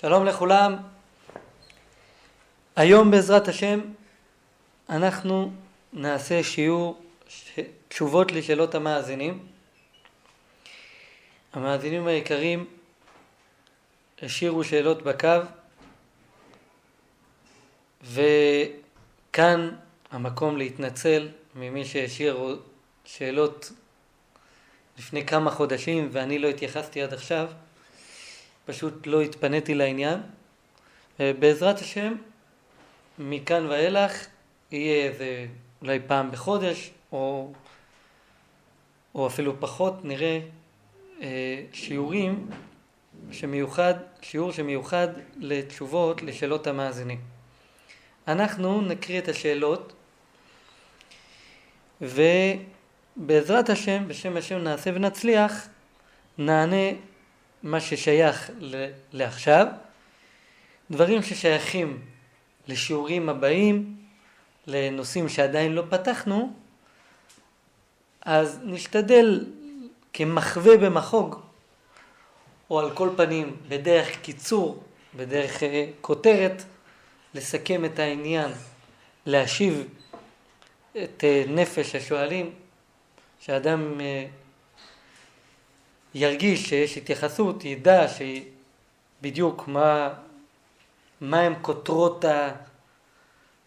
שלום לכולם. היום בעזרת השם אנחנו נעשה שיעור תשובות לשאלות המאזינים. המאזינים היקרים השאירו שאלות בקו, וכאן המקום להתנצל ממי שהשאירו שאלות לפני כמה חודשים ואני לא התייחסתי עד עכשיו. פשוט לא התפניתי לעניין. בעזרת השם מכאן ואילך יהיה איזה אולי פעם בחודש או אפילו פחות, נראה שיעור שמיוחד לתשובות לשאלות המאזינים. אנחנו נקריא את השאלות ובעזרת השם, בשם השם נעשה ונצליח, נענה מה ששייך לעכשיו, דברים ששייכים לשיעורים הבאים, לנושאים שעדיין לא פתחנו, אז נשתדל כמחווה במחוג, או על כל פנים בדרך קיצור, בדרך כותרת, לסכם את העניין, להשיב את נפש השואלים, שאדם ירגיש שיש התייחסות, ידע שבדיוק מה הם כותרות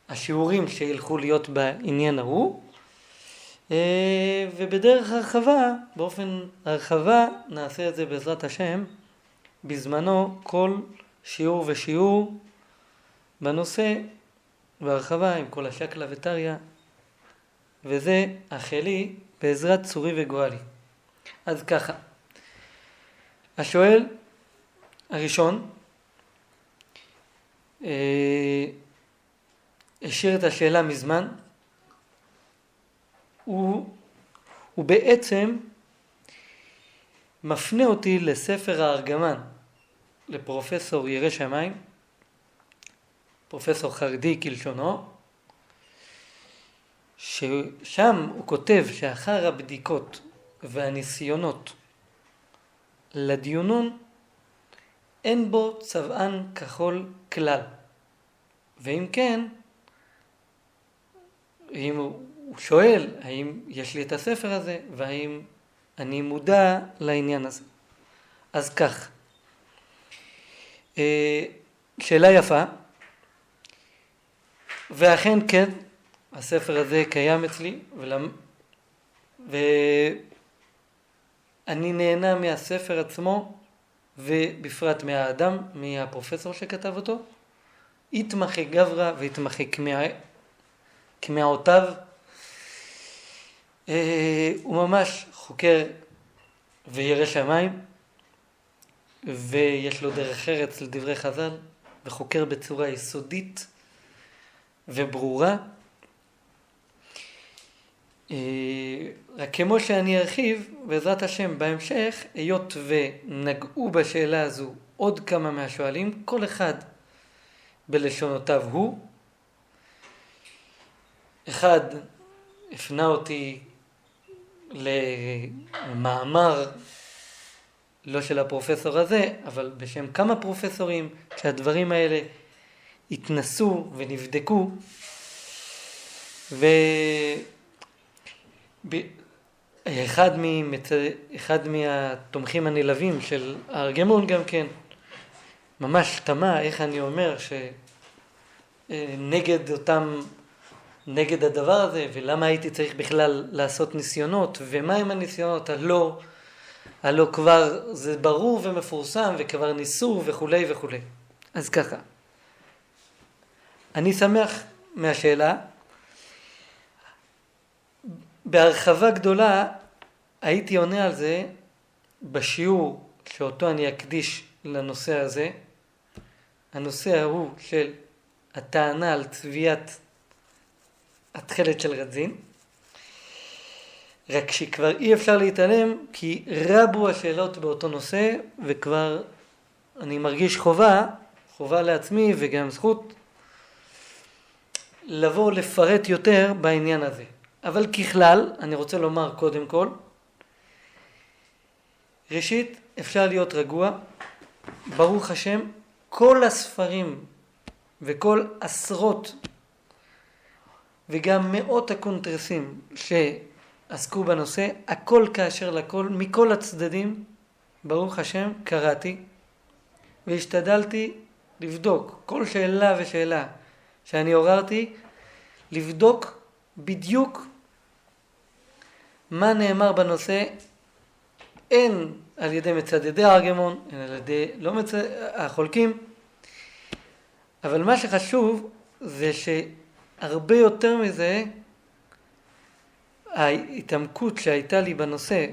השיעורים שילכו להיות בעניין ההוא, ובדרך באופן הרחבה נעשה את זה בעזרת השם בזמנו, כל שיעור ושיעור בנושא בהרחבה עם כל השקלה וטריה, וזה החלי בעזרת צורי וגואלי. אז ככה, השואל הראשון השאיר את השאלה מזמן. הוא בעצם מפנה אותי לספר הארגמן, לפרופסור ירא שמיים, פרופסור חרדי כלשונו, ששם הוא כותב שאחר הבדיקות והניסיונות לדיונון אין בו צבען כחול כלל. ואם כן, אם הוא שואל האם יש לי את הספר הזה והאם אני מודע לעניין הזה. אז כך, שאלה יפה, ואכן כן, הספר הזה קיים אצלי, אני נהנה מהספר עצמו, ובפרט מהאדם, מהפרופסור שכתב אותו. התמחה גברא והתמחה כמעותיו. הוא ממש חוקר וירא שמיים, ויש לו דרך ארץ לדברי חז"ל, וחוקר בצורה יסודית וברורה. רק כמו שאני ארחיב בעזרת השם בהמשך, היות ונגעו בשאלה הזו עוד כמה מהשואלים, כל אחד בלשונותיו הוא. אחד הפנה אותי למאמר לא של הפרופסור הזה, אבל בשם כמה פרופסורים, שהדברים האלה התנסו ונבדקו, אחד מהתומכים הנלווים של הארגמון גם כן ממש תמה איך אני אומר נגד הדבר הזה, ולמה הייתי צריך בכלל לעשות ניסיונות, ומה הם הניסיונות, הלא כבר זה ברור ומפורסם וכבר ניסו וכו' וכו'. אז ככה, אני שמח מהשאלה. בהרחבה גדולה הייתי עונה על זה בשיעור שאותו אני אקדיש לנושא הזה. הנושא הוא של הטענה על צביעת התכלת של רזין, רק שכבר אי אפשר להתעלם כי רבו השאלות באותו נושא, וכבר אני מרגיש חובה לעצמי וגם זכות לבוא לפרט יותר בעניין הזה. אבל ככלל, אני רוצה לומר קודם כל, ראשית, אפשר להיות רגוע, ברוך השם, כל הספרים וכל עשרות וגם מאות הקונטרסים שעסקו בנושא, הכל כאשר לכל, מכל הצדדים, ברוך השם, קראתי והשתדלתי לבדוק כל שאלה ושאלה שאני עוררתי, לבדוק בדיוק מה נאמר בנושא, אין על ידי מצדדי הארגמון, אין על ידי החולקים, אבל מה שחשוב זה שהרבה יותר מזה, ההתעמקות שהייתה לי בנושא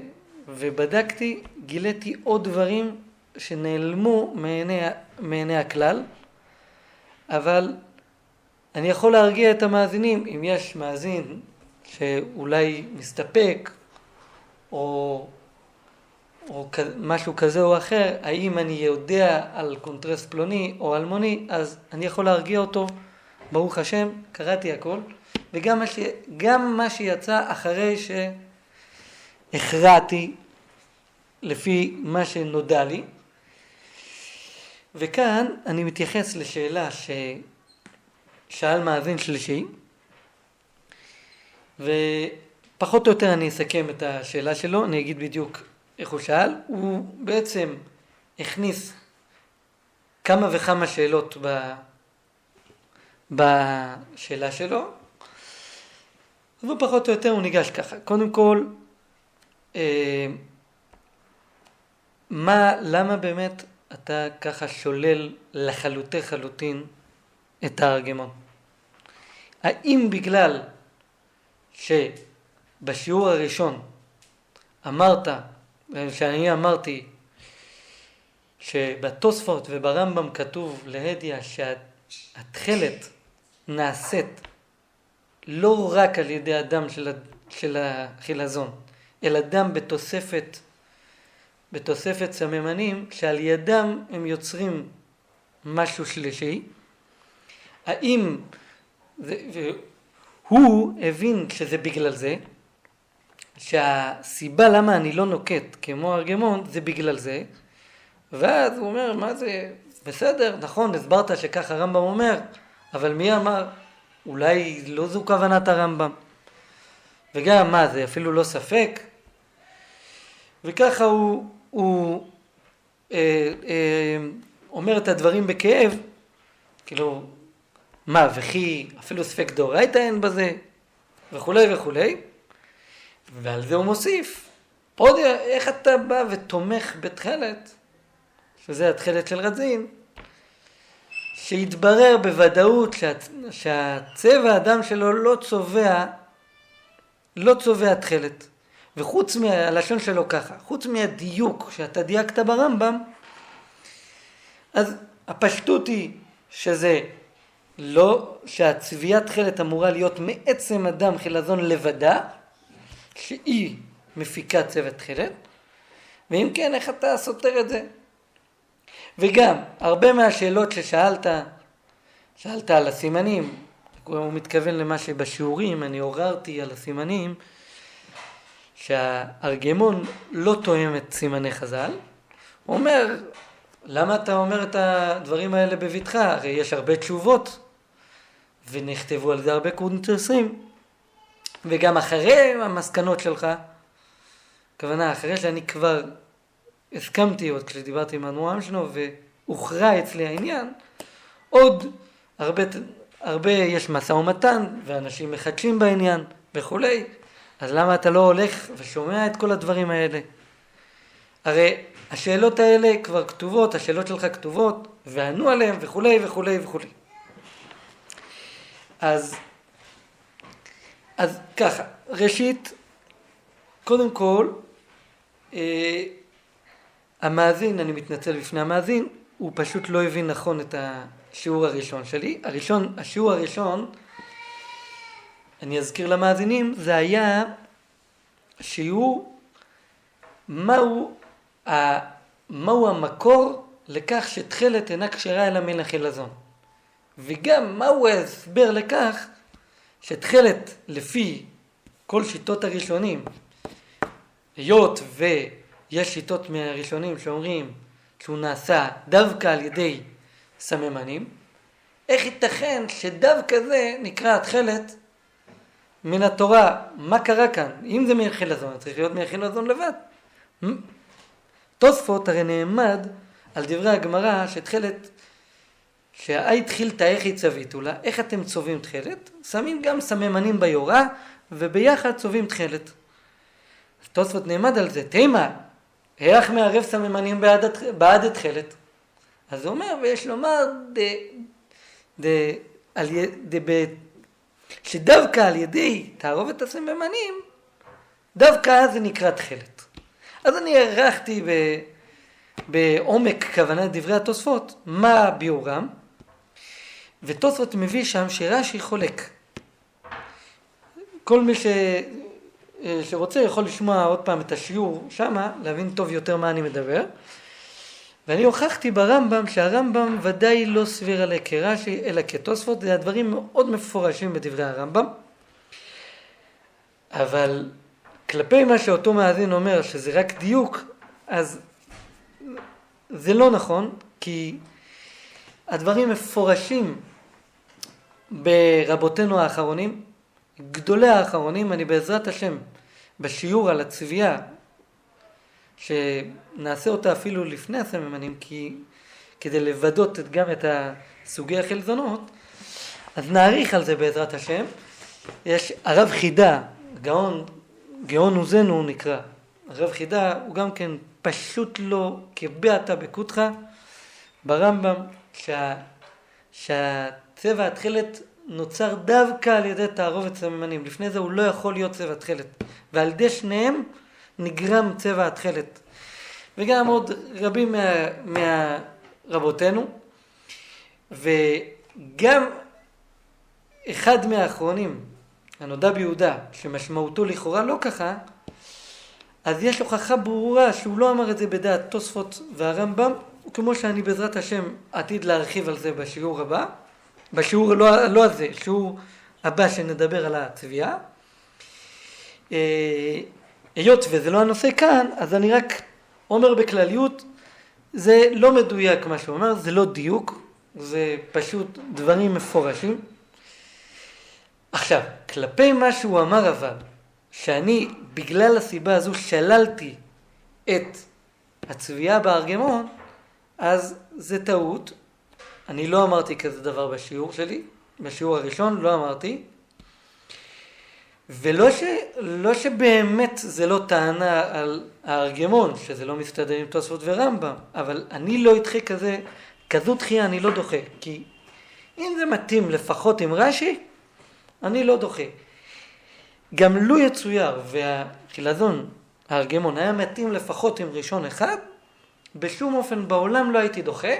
ובדקתי, גיליתי עוד דברים שנעלמו מעיני הכלל, אבל אני יכול להרגיע את המאזינים, אם יש מאזין שאולי מסתפק או משהו כזה או אחר, האם אני יודע על קונטרס פלוני או אלמוני, אז אני יכול להרגיע אותו, ברוך השם, קראתי הכל, וגם מה שיצא אחרי שהכרעתי לפי מה שנודע לי. וכאן אני מתייחס לשאלה ששאל מאזין שלישי, ופחות או יותר אני אסכם את השאלה שלו, אני אגיד בדיוק איך הוא שאל. הוא בעצם הכניס כמה וכמה שאלות בשאלה שלו, ופחות או יותר הוא ניגש ככה. קודם כל, למה באמת אתה ככה שולל לחלוטין את הארגמון? האם בגלל שבשיעור הראשון שאני אמרתי שבתוספות וברמב"ם כתוב להדיא שהתכלת נעשית לא רק על ידי הדם של החילזון, אלא דם בתוספת סממנים שעל ידם הם יוצרים משהו שלישי? האם הוא הבין שזה בגלל זה, שהסיבה למה אני לא נוקט כמו ארגמון זה בגלל זה, ואז הוא אומר, מה זה, בסדר, נכון, הסברת שככה הרמב"ם אומר, אבל מי אמר? אולי לא זו כוונת הרמב"ם. וגם מה זה, אפילו לא ספק. וככה הוא אומר את הדברים בכאב, כאילו, מה, וכי אפילו ספק דאורייתא אין בזה, וכולי וכולי. ועל זה הוא מוסיף, עוד איך אתה בא ותומך בתכלת, שזה התכלת של רזין, שהתברר בוודאות שהצבע הדם שלו לא צובע תכלת. וחוץ מהלשון שלו ככה, חוץ מהדיוק שאתה דייקת ברמב"ם, אז הפשטות היא שזה לא, שהצביעת תכלת אמורה להיות מעצם הדם חילזון לבדה, שהיא מפיקה צבע תכלת, ואם כן, איך אתה סותר את זה? וגם, הרבה מהשאלות ששאלת על הסימנים, הוא מתכוון למה שבשיעורים, אני עוררתי על הסימנים, שהארגמון לא תואם את סימני חז"ל. הוא אומר, למה אתה אומר את הדברים האלה בביתך? הרי יש הרבה תשובות, ונכתבו על זה הרבה קונטרסים, וגם אחרי המסקנות שלך, הכוונה, אחרי שאני כבר הסכמתי עוד כשדיברתי עם הנועם שלנו, והוכרע אצלי העניין, עוד הרבה יש משא ומתן, ואנשים מחדשים בעניין וכולי, אז למה אתה לא הולך ושומע את כל הדברים האלה? הרי השאלות האלה כבר כתובות, השאלות שלך כתובות, וענו עליהן וכולי וכולי וכולי. אז ככה, ראשית, קודם כל, המאזין, אני מתנצל בפני המאזין, הוא פשוט לא הבין נכון את השיעור הראשון שלי. השיעור הראשון, אני אזכיר למאזינים, זה היה שיעור מהו המקור לכך שתכלת אינה כשרה אלא מן החילזון. וגם מהו ההסבר לכך שתכלת לפי כל שיטות הראשונים, היות ויש שיטות מהראשונים שאומרים שהוא נעשה דווקא על ידי סממנים, איך ייתכן שדווקא זה נקרא התחלת מן התורה? מה קרה כאן? אם זה מהחילזון, צריך להיות מהחילזון לבד. תוספות הרי נעמד על דברי הגמרא שתחלת, שהאי תחילתא איך יצוויתו לה, איך אתם צובעים תחלת? שמים גם סממנים ביורה, וביחד צובעים תחלת. תוספות נעמד על זה, תימה, איך מערב סממנים בעד התחלת? אז הוא אומר, ויש לומר, שדווקא על ידי תערובת הסממנים, דווקא זה נקרא תחלת. אז אני ערכתי בעומק כוונת דברי התוספות, מה ביורם, ותוספות מביא שם שרש"י חולק. כל מי שרוצה יכול לשמוע עוד פעם את השיעור שמה, להבין טוב יותר מה אני מדבר. ואני הוכחתי ברמב"ם שהרמב"ם ודאי לא סביר עליה כרש"י אלא כתוספות, זה הדברים מאוד מפורשים בדברי הרמב"ם. אבל כלפי מה שאותו מאזין אומר שזה רק דיוק, אז זה לא נכון, כי הדברים מפורשים ברבותינו האחרונים, גדולי האחרונים. אני בעזרת השם בשיעור על הצביעה, שנעשה אותה אפילו לפני הסממנים, כדי לוודות גם את סוגי החלזונות, אז נעריך על זה בעזרת השם. יש הרב חידה, גאון עוזנו הוא נקרא. הרב חידה הוא גם כן פשוט לא כבעתה בקותחה ברמב"ם, שהצבע התחלת נוצר דווקא על ידי תערובת סממנים. לפני זה הוא לא יכול להיות צבע תחלת, ועל ידי שניהם נגרם צבע התחלת. וגם עוד רבים מהרבותינו, וגם אחד מהאחרונים, הנודע ביהודה, שמשמעותו לכאורה לא ככה, אז יש הוכחה ברורה שהוא לא אמר את זה בדעת תוספות והרמב"ם, וכמו שאני בעזרת השם עתיד להרחיב על זה בשיעור הבא, בשיעור לא הזה, שיעור הבא שנדבר על הצביעה. היות וזה לא הנושא כאן, אז אני רק אומר בכלליות, זה לא מדויק מה שהוא אומר, זה לא דיוק, זה פשוט דברים מפורשים. עכשיו, כלפי מה שהוא אמר אבל, שאני בגלל הסיבה הזו שללתי את הצביעה בארגמון, אז זה טעות. אני לא אמרתי כזה דבר בשיעור שלי, בשיעור הראשון לא אמרתי, ולא שבאמת זה לא טענה על הארגמון, שזה לא מסתדר עם תוספות ורמב"ם, אבל אני לא אדחה כזו דחייה אני לא דוחה, כי אם זה מתאים לפחות עם רש"י, אני לא דוחה. גם לו יצויר והחילזון, הארגמון, היה מתאים לפחות עם ראשון אחד, בשום אופן בעולם לא הייתי דוחה,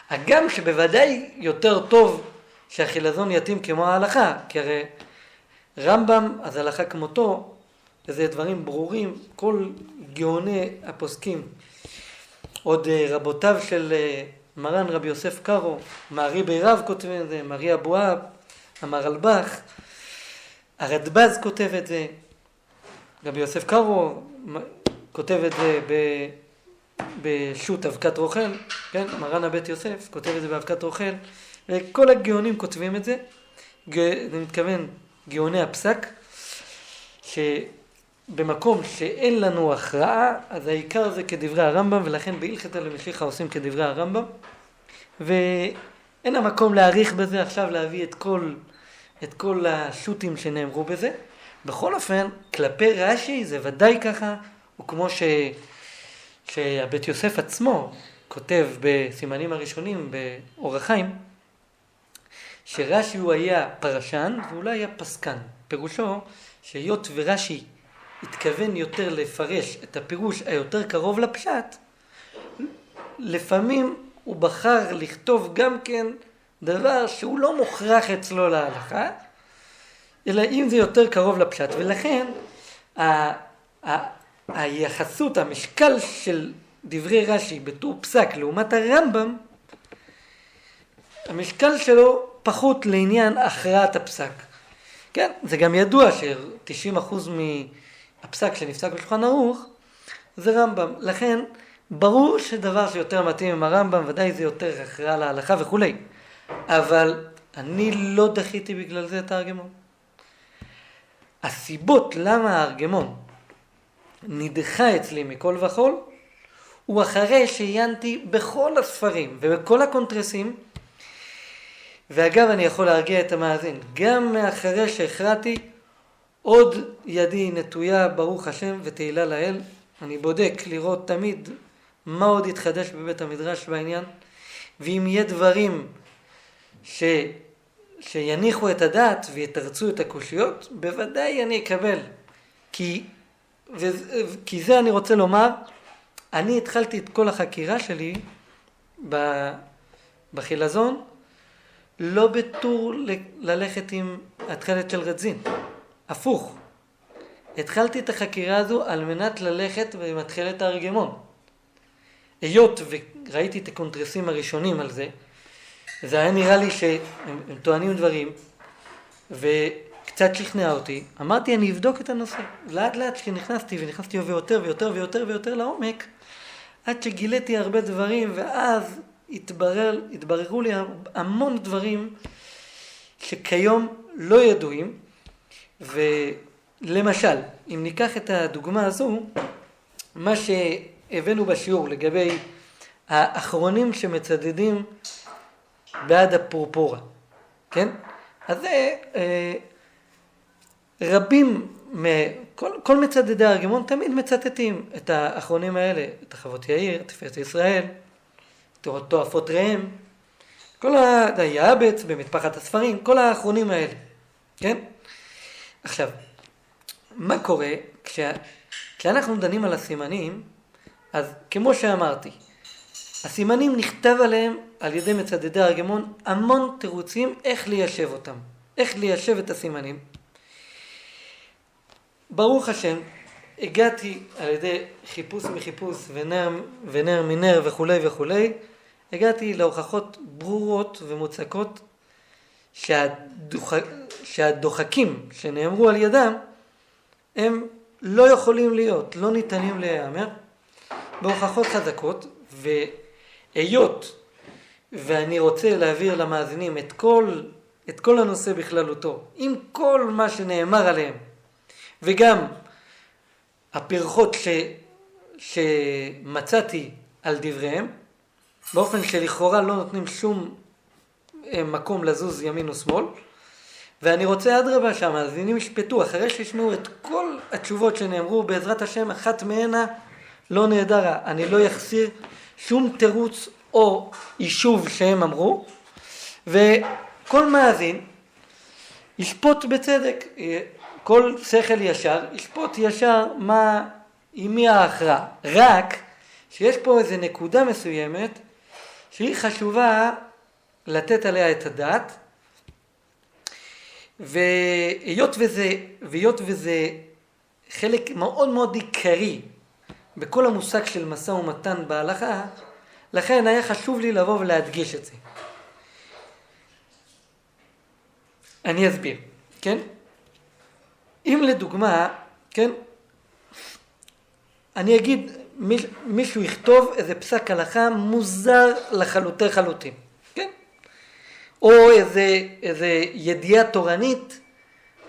הגם שבוודאי יותר טוב שהחילזון יתאים כמו ההלכה, כי הרי רמב"ם, אז הלכה כמותו, וזה דברים ברורים, כל גאוני הפוסקים, עוד רבותיו של מרן רבי יוסף קארו, מארי בירב כותב את זה, מארי אבואב, המרלב"ח, הרדב"ז כותב את זה, רבי יוסף קארו כותב את זה בשו"ת אבקת רוכל, כן? מרן הבית יוסף כותב את זה באבקת רוכל, וכל הגאונים כותבים את זה, אני מתכוון גאוני הפסק, שבמקום שאין לנו הכרעה, אז העיקר זה כדברי הרמב"ם, ולכן בהלכתא למשיחא עושים כדברי הרמב"ם, ואין המקום להאריך בזה עכשיו, להביא את כל השו"תים שנאמרו בזה. בכל אופן, כלפי רש"י זה ודאי ככה, וכמו שהבית יוסף עצמו כותב בסימנים הראשונים באור החיים, שרש"י הוא היה פרשן ואולי היה פסקן. פירושו שהיות ורש"י התכוון יותר לפרש את הפירוש היותר קרוב לפשט, לפעמים הוא בחר לכתוב גם כן דבר שהוא לא מוכרח אצלו להלכה, אלא אם זה יותר קרוב לפשט. ולכן היחסות, המשקל של דברי רש"י בתור פסק לעומת הרמב"ם, המשקל שלו פחות לעניין הכרעת הפסק. כן, זה גם ידוע ש90% מהפסק שנפסק בשולחן ערוך זה רמב"ם. לכן ברור שדבר שיותר מתאים עם הרמב"ם, ודאי זה יותר הכרעה להלכה וכו'. אבל אני לא דחיתי בגלל זה את הארגמון. הסיבות למה הארגמון נדחה אצלי מכל וכל, הוא אחרי שעיינתי בכל הספרים ובכל הקונטרסים, ואגב אני יכול להרגיע את המאזין, גם מאחרי שהכרעתי, עוד ידי נטויה ברוך השם ותהילה לאל, אני בודק לראות תמיד מה עוד יתחדש בבית המדרש בעניין, ואם יהיה דברים שיניחו את הדעת ויתרצו את הקושיות, בוודאי אני אקבל. כי זה אני רוצה לומר, אני התחלתי את כל החקירה שלי בחילזון, לא בטור ללכת עם התחלת של רדזין. הפוך. התחלתי את החקירה הזו על מנת ללכת עם התחלת הארגמון. היות וראיתי את הקונטרסים הראשונים על זה, זה היה נראה לי שהם טוענים דברים, וקצת שכנע אותי. אמרתי, אני אבדוק את הנושא. לאט לאט שנכנסתי, ונכנסתי יותר ויותר ויותר ויותר לעומק, עד שגיליתי הרבה דברים, ואז התבררו לי המון דברים שכיום לא ידועים. ולמשל, אם ניקח את הדוגמה הזו, מה שהבאנו בשיעור לגבי האחרונים שמצדדים בעד הפורפורה, כן? אז זה רבים, כל מצדדי הארגמון תמיד מצטטים את האחרונים האלה, את החוות יאיר, תפארת ישראל, תועפות ראם, כל היעבץ במטפחת הספרים, כל האחרונים האלה, כן? עכשיו, מה קורה כשאנחנו דנים על הסימנים, אז כמו שאמרתי, הסימנים נכתב עליהם על ידי מצדדי הארגמון המון תירוצים איך ליישב אותם, איך ליישב את הסימנים. ברוך השם, הגעתי על ידי חיפוש מחיפוש ונר מנר וכו' וכו', הגעתי להוכחות ברורות ומוצקות שהדוחקים שנאמרו על ידם הם לא יכולים להיות, לא ניתנים להיאמר, בהוכחות חזקות. והיות ואני רוצה להעביר למאזינים את כל הנושא בכללותו, עם כל מה שנאמר עליהם, וגם הפרחות שמצאתי על דבריהם, באופן שלכאורה לא נותנים שום מקום לזוז ימין או שמאל, ואני רוצה אדרבה שהמאזינים ישפטו, אחרי שישמעו את כל התשובות שנאמרו, בעזרת השם אחת מהנה לא נהדרה, אני לא יחסיר שום תירוץ או יישוב שהם אמרו, וכל מאזין ישפוט בצדק, כל שכל ישר ישפוט ישר עם מי ההכרעה. רק שיש פה איזו נקודה מסוימת שהיא חשובה לתת עליה את הדעת, והיות וזה חלק מאוד מאוד עיקרי בכל המושג של משא ומתן בהלכה, לכן היה חשוב לי לבוא ולהדגיש את זה. אני אסביר, כן? אם לדוגמה, כן? אני אגיד, מישהו יכתוב איזה פסק הלכה מוזר לחלוטין, כן? או איזה ידיעה תורנית,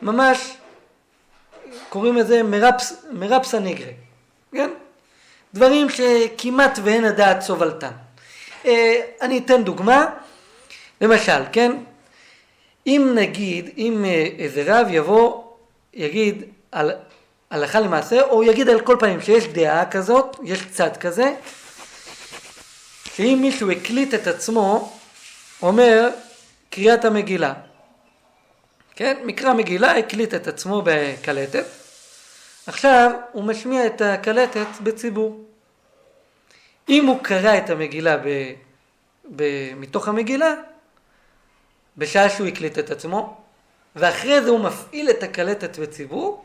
ממש קוראים לזה מרפסא נגרא, כן? דברים שכמעט ואין הדעת סובלתן. אני אתן דוגמה, למשל, כן? אם איזה רב יגיד על הלכה למעשה, או יגיד על כל פעמים שיש דעה כזאת, יש צד כזה, שאם מישהו הקליט את עצמו, אומר קריאת המגילה, כן? מקרא מגילה הקליט את עצמו בקלטת, עכשיו הוא משמיע את הקלטת בציבור. אם הוא קרא את המגילה מתוך המגילה, בשעה שהוא הקליט את עצמו, ואחרי זה הוא מפעיל את הקלטת בציבור,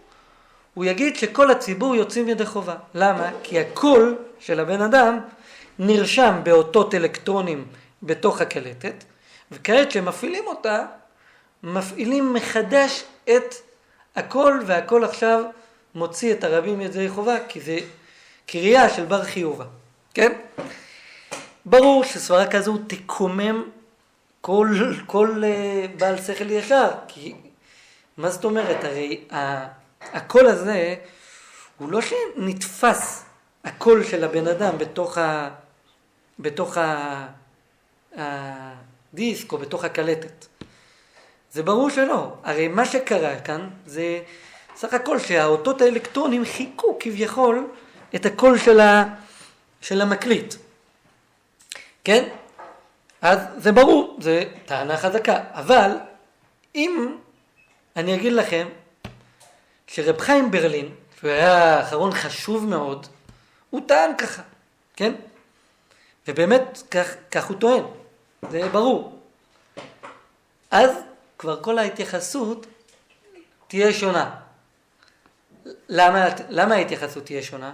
הוא יגיד שכל הציבור יוצאים ידי חובה. למה? כי הקול של הבן אדם נרשם באותות אלקטרונים בתוך הקלטת, וכעת שמפעילים אותה, מפעילים מחדש את הקול, והקול עכשיו מוציא את הרבים ידי חובה, כי זה קריאה של בר חיובה. כן? ברור שסברה כזו תקומם כל בעל שכל ישר, כי מה זאת אומרת? הרי הקול הזה הוא לא שנתפס הקול של הבן אדם בתוך הדיסק או בתוך הקלטת. זה ברור שלא. הרי מה שקרה כאן זה סך הכל שהאותות האלקטרונים חיכו כביכול את הקול של המקליט. כן? אז זה ברור, זה טענה חזקה. אבל אם אני אגיד לכם שרב חיים ברלין, שהוא היה אחרון חשוב מאוד, הוא טען ככה, כן? ובאמת כך הוא טוען, זה ברור. אז כבר כל ההתייחסות תהיה שונה. למה ההתייחסות תהיה שונה?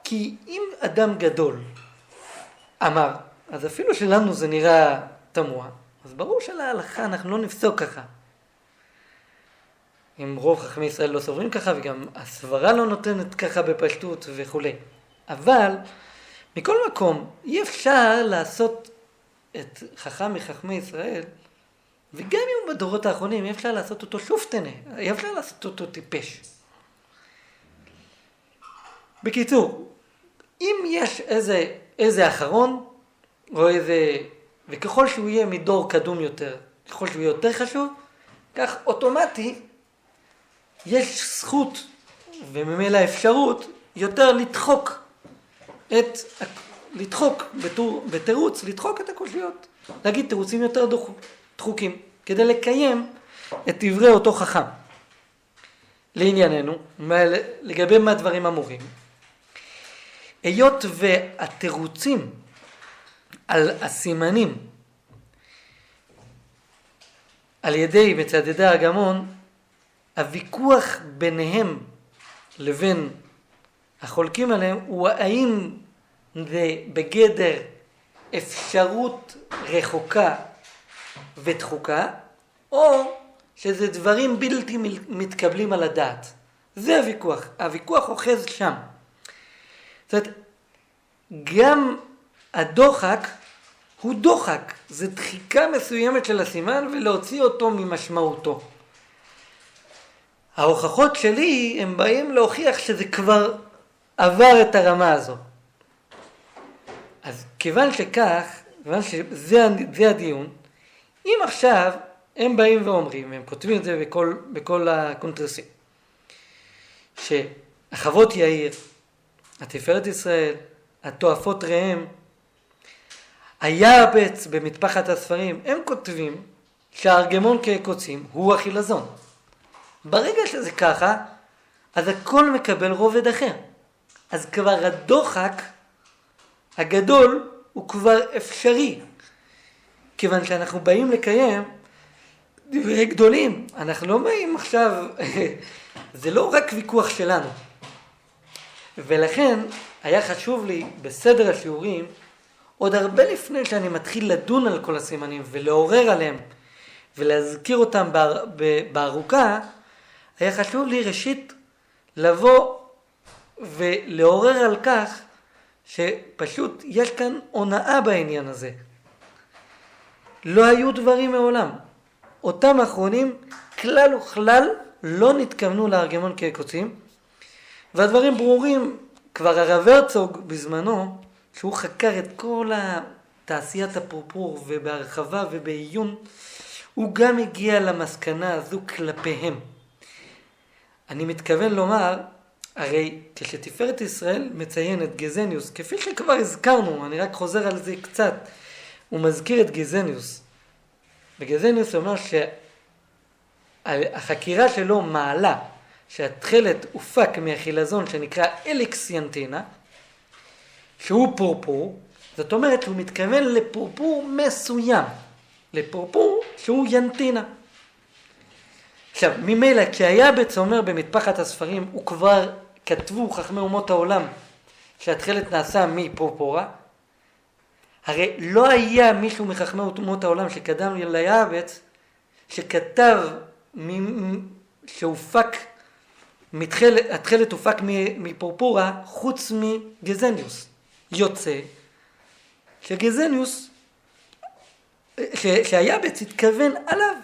כי אם אדם גדול אמר, אז אפילו שלנו זה נראה תמוה, אז ברור שלהלכה אנחנו לא נפסוק ככה. אם רוב חכמי ישראל לא סוברים ככה, וגם הסברה לא נותנת ככה בפשטות וכו'. אבל מכל מקום אי אפשר לעשות את חכם מחכמי ישראל, וגם אם בדורות האחרונים אי אפשר לעשות אותו שופטנה, אי אפשר לעשות אותו טיפש. בקיצור, אם יש איזה אחרון, או וככל שהוא יהיה מדור קדום יותר, ככל שהוא יהיה יותר חשוב, כך אוטומטי יש זכות וממילא אפשרות יותר בתירוץ, לדחוק את הקושיות, להגיד תירוצים יותר דחוקים, כדי לקיים את דברי אותו חכם. לענייננו, לגבי מה דברים אמורים, היות והתירוצים על הסימנים על ידי מצדדי הגמון, הוויכוח ביניהם לבין החולקים עליהם הוא האם זה בגדר אפשרות רחוקה ודחוקה, או שזה דברים בלתי מתקבלים על הדעת. זה הוויכוח. הוויכוח אוחז שם. זאת אומרת, גם הדוחק הוא דוחק. זה דחיקה מסוימת של הסימן ולהוציא אותו ממשמעותו. ההוכחות שלי הם באים להוכיח שזה כבר עבר את הרמה הזו. אז כיוון שזה הדיון, אם עכשיו הם באים ואומרים, הם כותבים את זה בכל הקונטרסים, שהחוות יאיר, התפארת ישראל, התועפות ראם, היעבץ במטפחת הספרים, הם כותבים שהארגמון כקוצים הוא החילזון. ברגע שזה ככה, אז הכל מקבל רובד אחר. אז כבר הדוחק הגדול הוא כבר אפשרי. כיוון שאנחנו באים לקיים דברי גדולים. אנחנו לא באים עכשיו, זה לא רק ויכוח שלנו. ולכן היה חשוב לי בסדר השיעורים, עוד הרבה לפני שאני מתחיל לדון על כל הסימנים ולעורר עליהם ולהזכיר אותם בארוכה, היה חשוב לי ראשית לבוא ולעורר על כך שפשוט יש כאן הונאה בעניין הזה. לא היו דברים מעולם. אותם האחרונים כלל וכלל לא נתכוונו לארגמון כקוצים, והדברים ברורים. כבר הרב הרצוג בזמנו, שהוא חקר את כל תעשיית הפורפור ובהרחבה ובעיון, הוא גם הגיע למסקנה הזו כלפיהם. אני מתכוון לומר, הרי כשתפארת ישראל מציין את גזניוס, כפי שכבר הזכרנו, אני רק חוזר על זה קצת, הוא מזכיר את גזניוס. וגזניוס אומר שהחקירה שלו מעלה שהתכלת הופק מהחילזון שנקרא אליקס ינטינה, שהוא פורפור, זאת אומרת שהוא מתכוון לפורפור מסוים, לפורפור שהוא ינטינה. עכשיו, ממילא כשהיעבץ אומר במטפחת הספרים, הוא כבר כתבו חכמי אומות העולם שהתכלת נעשה מפורפורה, הרי לא היה מישהו מחכמי אומות העולם שקדם ליעבץ שכתב שהופק התכלת הופק מפורפורה חוץ מגזניוס. יוצא שגזניוס, שהיבץ התכוון עליו,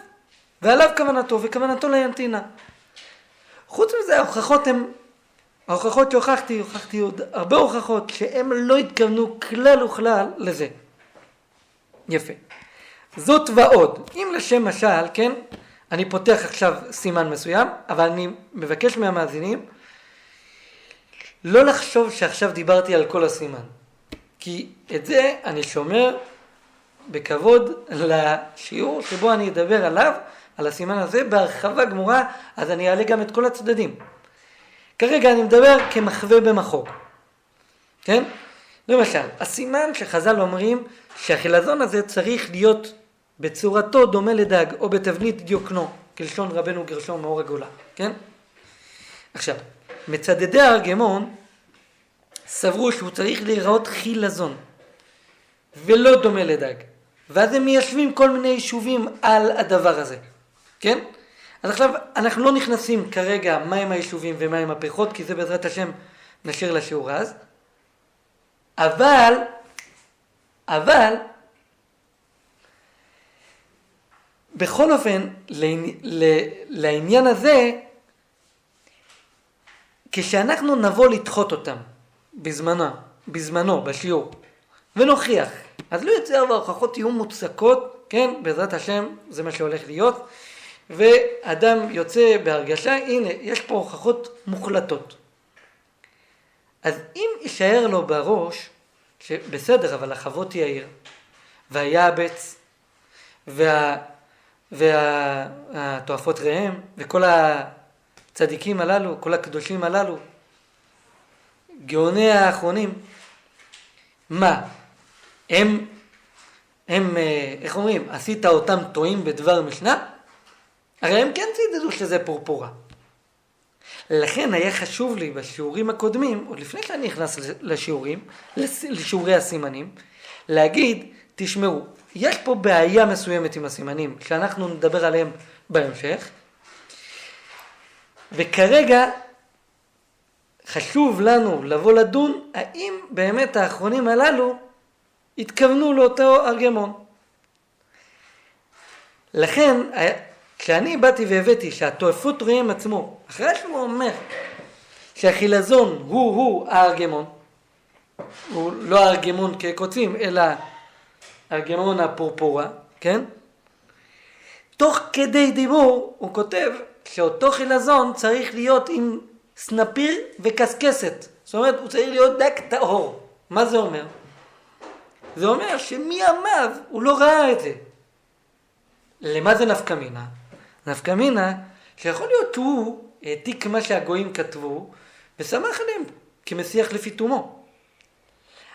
ועליו כוונתו, וכוונתו ליינטינה. חוץ מזה, ההוכחות שהוכחתי עוד הרבה הוכחות שהם לא התכוונו כלל וכלל לזה. יפה. זאת ועוד. אם לשם משל, כן, אני פותח עכשיו סימן מסוים, אבל אני מבקש מהמאזינים לא לחשוב שעכשיו דיברתי על כל הסימן. כי את זה אני שומר בכבוד לשיעור שבו אני אדבר עליו, על הסימן הזה, בהרחבה גמורה, אז אני אעלה גם את כל הצדדים. כרגע אני מדבר כמחווה במחוג. כן? למשל, הסימן שחז"ל אומרים שהחילזון הזה צריך להיות בצורתו דומה לדג, או בתבנית דיוקנו, כלשון רבנו גרשום מאור הגולה. כן? עכשיו, מצדדי הארגמון סברו שהוא צריך להיראות חילזון, ולא דומה לדג. ואז הם מיישבים כל מיני יישובים על הדבר הזה. כן? אז עכשיו אנחנו לא נכנסים כרגע מהם היישובים ומהם הפריחות, כי זה בעזרת השם נשאיר לשיעור אז. אבל, בכל אופן, לעניין הזה, כשאנחנו נבוא לדחות אותם בזמנו, בשיעור, ונוכיח, אז לא יוצא וההוכחות יהיו מוצקות, כן, בעזרת השם זה מה שהולך להיות, ואדם יוצא בהרגשה, הנה, יש פה הוכחות מוחלטות. אז אם יישאר לו בראש, שבסדר, אבל החוות יאיר, והיעבץ, והתועפות ראם, וכל הצדיקים הללו, כל הקדושים הללו, גאוני האחרונים, מה? הם, איך אומרים, עשית אותם טועים בדבר משנה? הרי הם כן צידדו שזה פורפורה. לכן היה חשוב לי בשיעורים הקודמים, עוד לפני שאני נכנס לשיעורי הסימנים, להגיד, תשמעו, יש פה בעיה מסוימת עם הסימנים, שאנחנו נדבר עליהם בהמשך, וכרגע חשוב לנו לבוא לדון, האם באמת האחרונים הללו התכוונו לאותו ארגמון. לכן, כשאני באתי והבאתי שהתועפות ראם עצמו, אחרי שהוא אומר שהחילזון הוא הארגמון, הוא לא הארגמון כקוצים, אלא ארגמון הפורפורה, כן? תוך כדי דיבור הוא כותב שאותו חילזון צריך להיות עם סנפיר וקסקסת. זאת אומרת, הוא צריך להיות דק טהור. מה זה אומר? זה אומר שמימיו הוא לא ראה את זה. למה זה נפקא מינה? נפקא מינה שיכול להיות שהוא העתיק מה שהגויים כתבו ושמח עליהם כמשיח לפי תומו.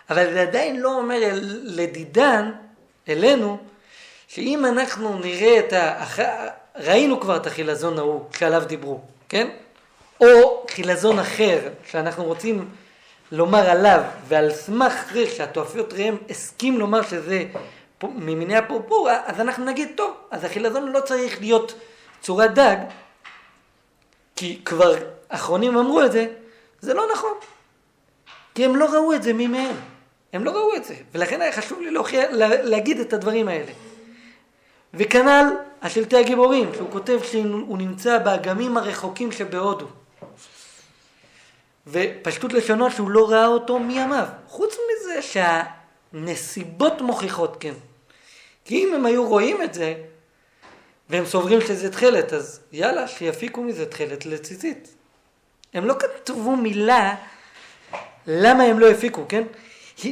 אבל זה עדיין לא אומר לדידן, אלינו, שאם אנחנו נראה ראינו כבר את החילזון ההוא שעליו דיברו, כן? או חילזון אחר שאנחנו רוצים לומר עליו, ועל סמך זה שהתועפות ראם הסכים לומר שזה ממיני הפורפורה, אז אנחנו נגיד, טוב, אז החילזון לא צריך להיות צורת דג, כי כבר אחרונים אמרו את זה, זה לא נכון. כי הם לא ראו את זה ממהם. הם לא ראו את זה. ולכן היה חשוב לי להגיד את הדברים האלה. וכנ"ל השלטי הגיבורים, שהוא כותב שהוא נמצא באגמים הרחוקים שבהודו. ופשטות לשונות שהוא לא ראה אותו מימיו. חוץ מזה שהנסיבות מוכיחות כן. כי אם הם היו רואים את זה, והם סוברים שזה תחלת, אז יאללה, שיפיקו מזה תחלת לציצית. הם לא כתבו מילה למה הם לא הפיקו, כן?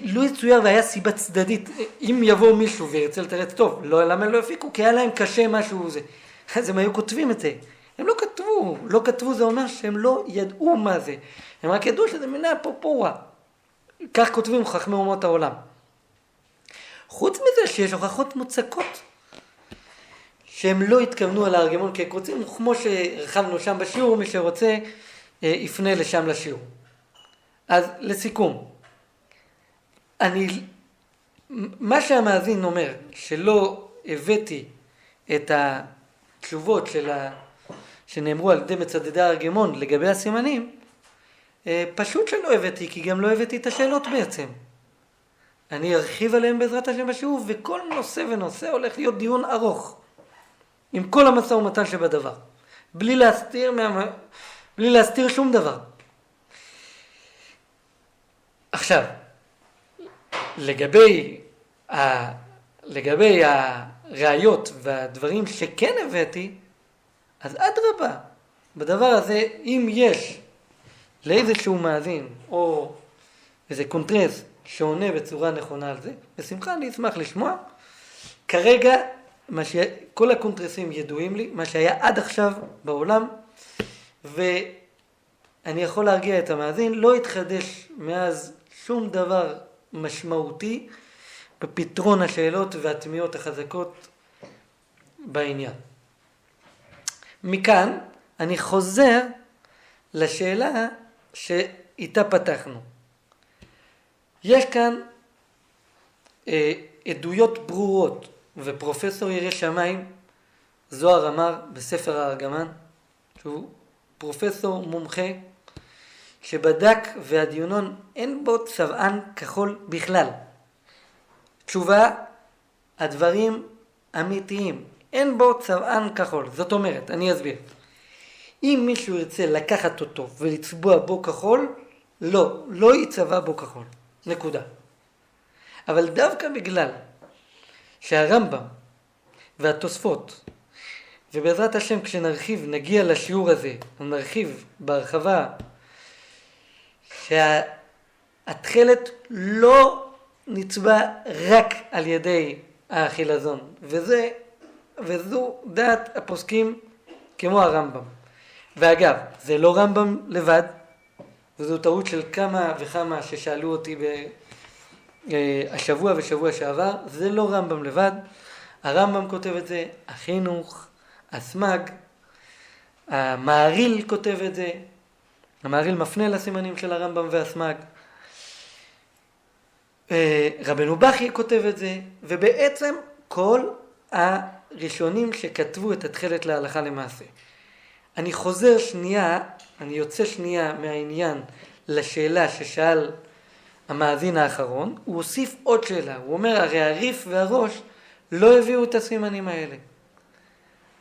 לא יצויר והיה סיבה צדדית. אם יבוא מישהו וירצה לתרץ טוב, למה הם לא הפיקו? כי היה להם קשה משהו זה. אז הם היו כותבים את זה. הם לא כתבו, זה אומר שהם לא ידעו מה זה. הם רק ידעו שזה מיני הפורפורה. כך כותבים חכמי אומות העולם. חוץ מזה שיש הוכחות מוצקות, שהם לא התכוונו על הארגמון כקוצים, כמו שרחבנו שם בשיעור, מי שרוצה יפנה לשם לשיעור. אז לסיכום, מה שהמאזין אומר, שלא הבאתי את התשובות שנאמרו על ידי מצדדי הרגמון לגבי הסימנים, פשוט שלא הבאתי, כי גם לא הבאתי את השאלות בעצם. אני ארחיב עליהם בעזרת השם בשיעור, וכל נושא ונושא הולך להיות דיון ארוך, עם כל המשא ומתן שבדבר, בלי להסתיר שום דבר. עכשיו, לגבי הראיות והדברים שכן הבאתי, אז אדרבה, בדבר הזה, אם יש לאיזשהו מאזין או איזה קונטרס שעונה בצורה נכונה על זה, בשמחה אני אשמח לשמוע. כרגע כל הקונטרסים ידועים לי, מה שהיה עד עכשיו בעולם, ואני יכול להרגיע את המאזין, לא התחדש מאז שום דבר משמעותי בפתרון השאלות והתמיהות החזקות בעניין. מכאן אני חוזר לשאלה שאיתה פתחנו. יש כאן עדויות ברורות, ופרופסור ירא שמיים זוהר אמר בספר הארגמן, שהוא פרופסור מומחה, שבדק והדיונון אין בו צבען כחול בכלל. תשובה, הדברים אמיתיים, אין בו צבען כחול. זאת אומרת, אני אסביר. אם מישהו ירצה לקחת אותו ולצבוע בו כחול, לא יצבע בו כחול. נקודה. אבל דווקא בגלל שהרמב"ם והתוספות, ובעזרת השם כשנרחיב, נגיע לשיעור הזה, נרחיב בהרחבה, שהתכלת לא נצבע רק על ידי האחילזון, וזו דעת הפוסקים כמו הרמב"ם. ואגב, זה לא רמב"ם לבד, וזו טעות של כמה וכמה ששאלו אותי השבוע ושבוע שעבר, זה לא רמב"ם לבד, הרמב"ם כותב את זה, החינוך, הסמ"ג, המעריל כותב את זה, המעריל מפנה לסימנים של הרמב"ם והסמ"ג, רבנו בכי כותב את זה, ובעצם כל הראשונים שכתבו את התכלת להלכה למעשה. אני יוצא שנייה מהעניין לשאלה ששאל המאזין האחרון, הוא הוסיף עוד שאלה, הוא אומר, הרי הריף והראש לא הביאו את הסימנים האלה.